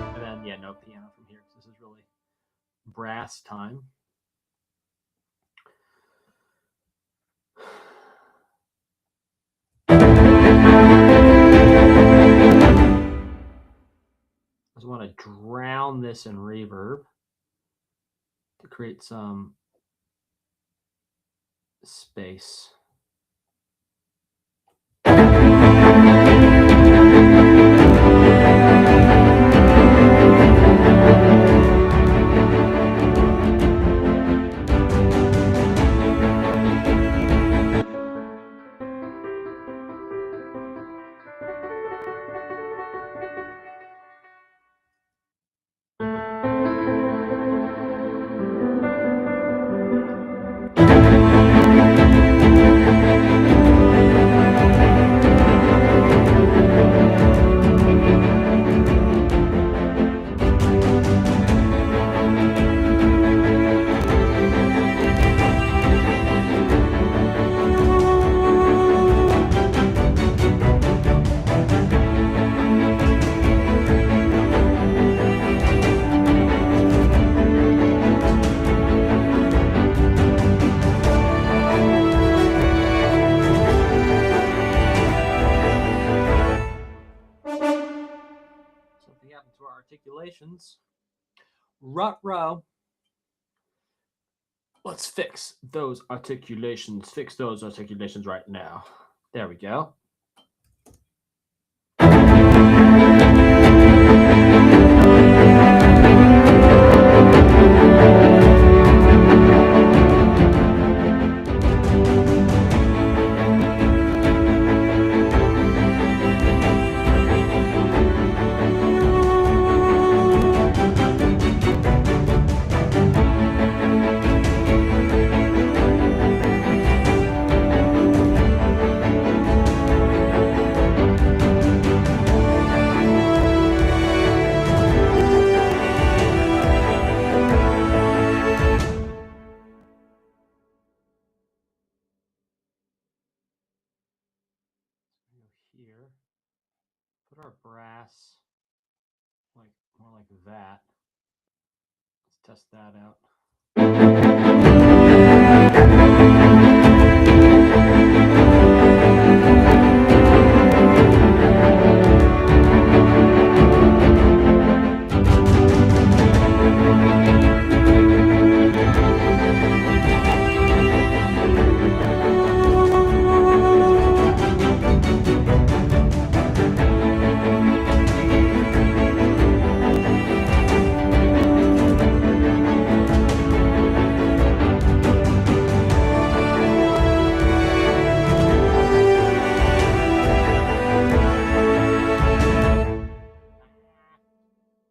Speaker 1: And then, yeah, no piano from here because this is really brass time. I just want to drown this in reverb to create some space. Something happened to our articulations. Rut-row. Let's fix those articulations. Fix those articulations right now. There we go. Here, put our brass like more like that. Let's test that out.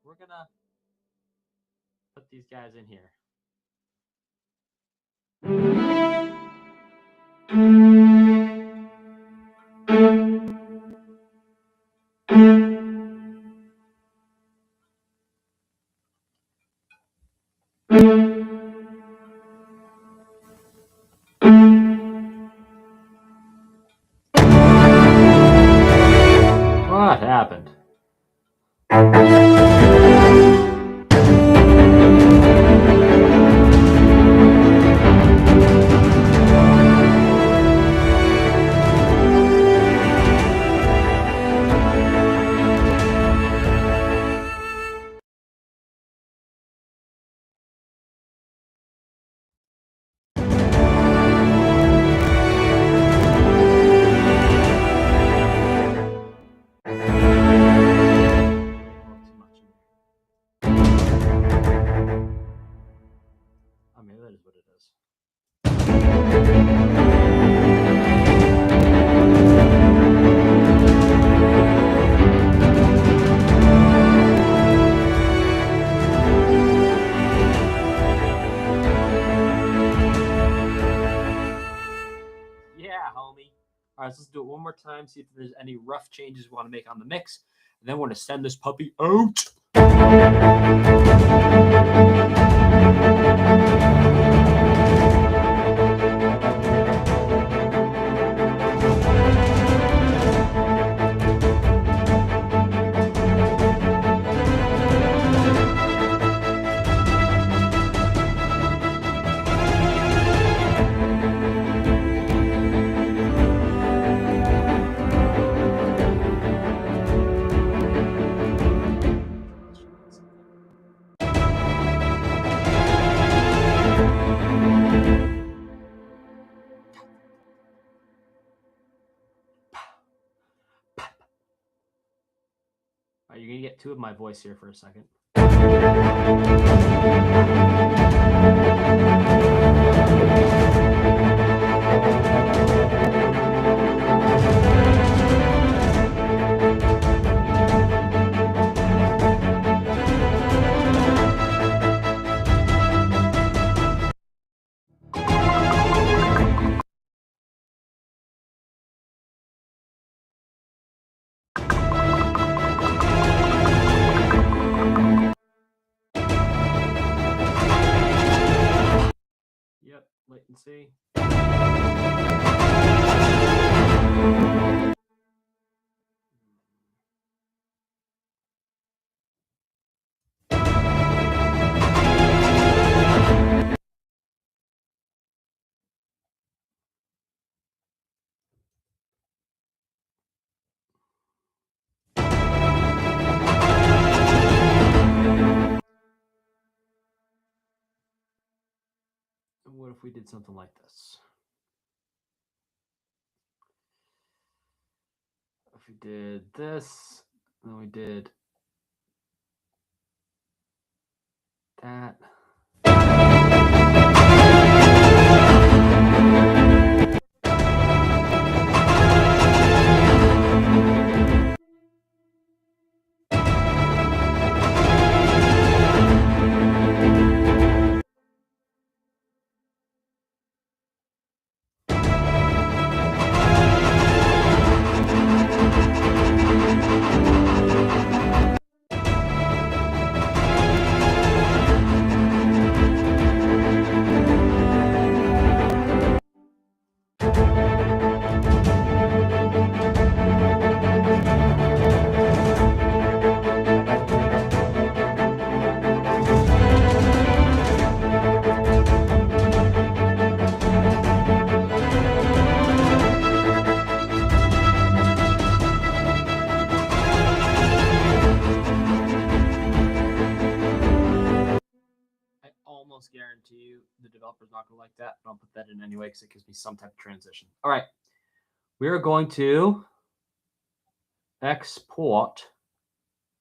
Speaker 1: We're gonna put these guys in here. What happened? Maybe that is what it is. surprise. Let's do it one more time, see if there's any rough changes we want to make on the mix. And then we're going to send this puppy out. You're going to get two of my voice here for a second. Yep, latency. What if we did something like this? If we did this, then we did that. Almost guarantee you the developer's not going to like that, but I'll put that in anyway because it gives me some type of transition. All right. We are going to export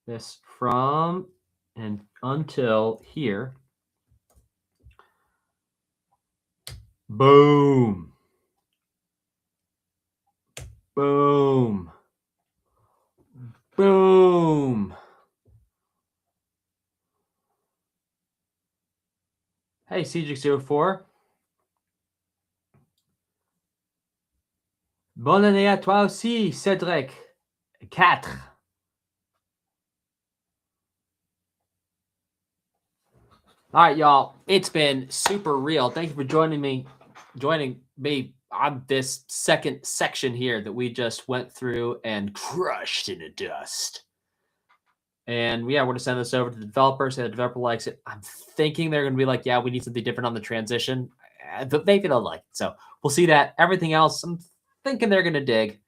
Speaker 1: this from and until here. Boom. Boom. Boom. Hey, CJ04. Bonne année à toi aussi, Cédric. 4. All right, y'all. It's been super real. Thank you for joining me on this second section here that we just went through and crushed into dust. And yeah, we're going to send this over to the developer. Say the developer likes it. I'm thinking they're going to be like, yeah, we need something different on the transition. But maybe they'll like it. So we'll see that. Everything else, I'm thinking they're going to dig.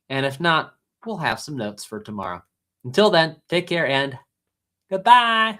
Speaker 1: And if not, we'll have some notes for tomorrow. Until then, take care and goodbye.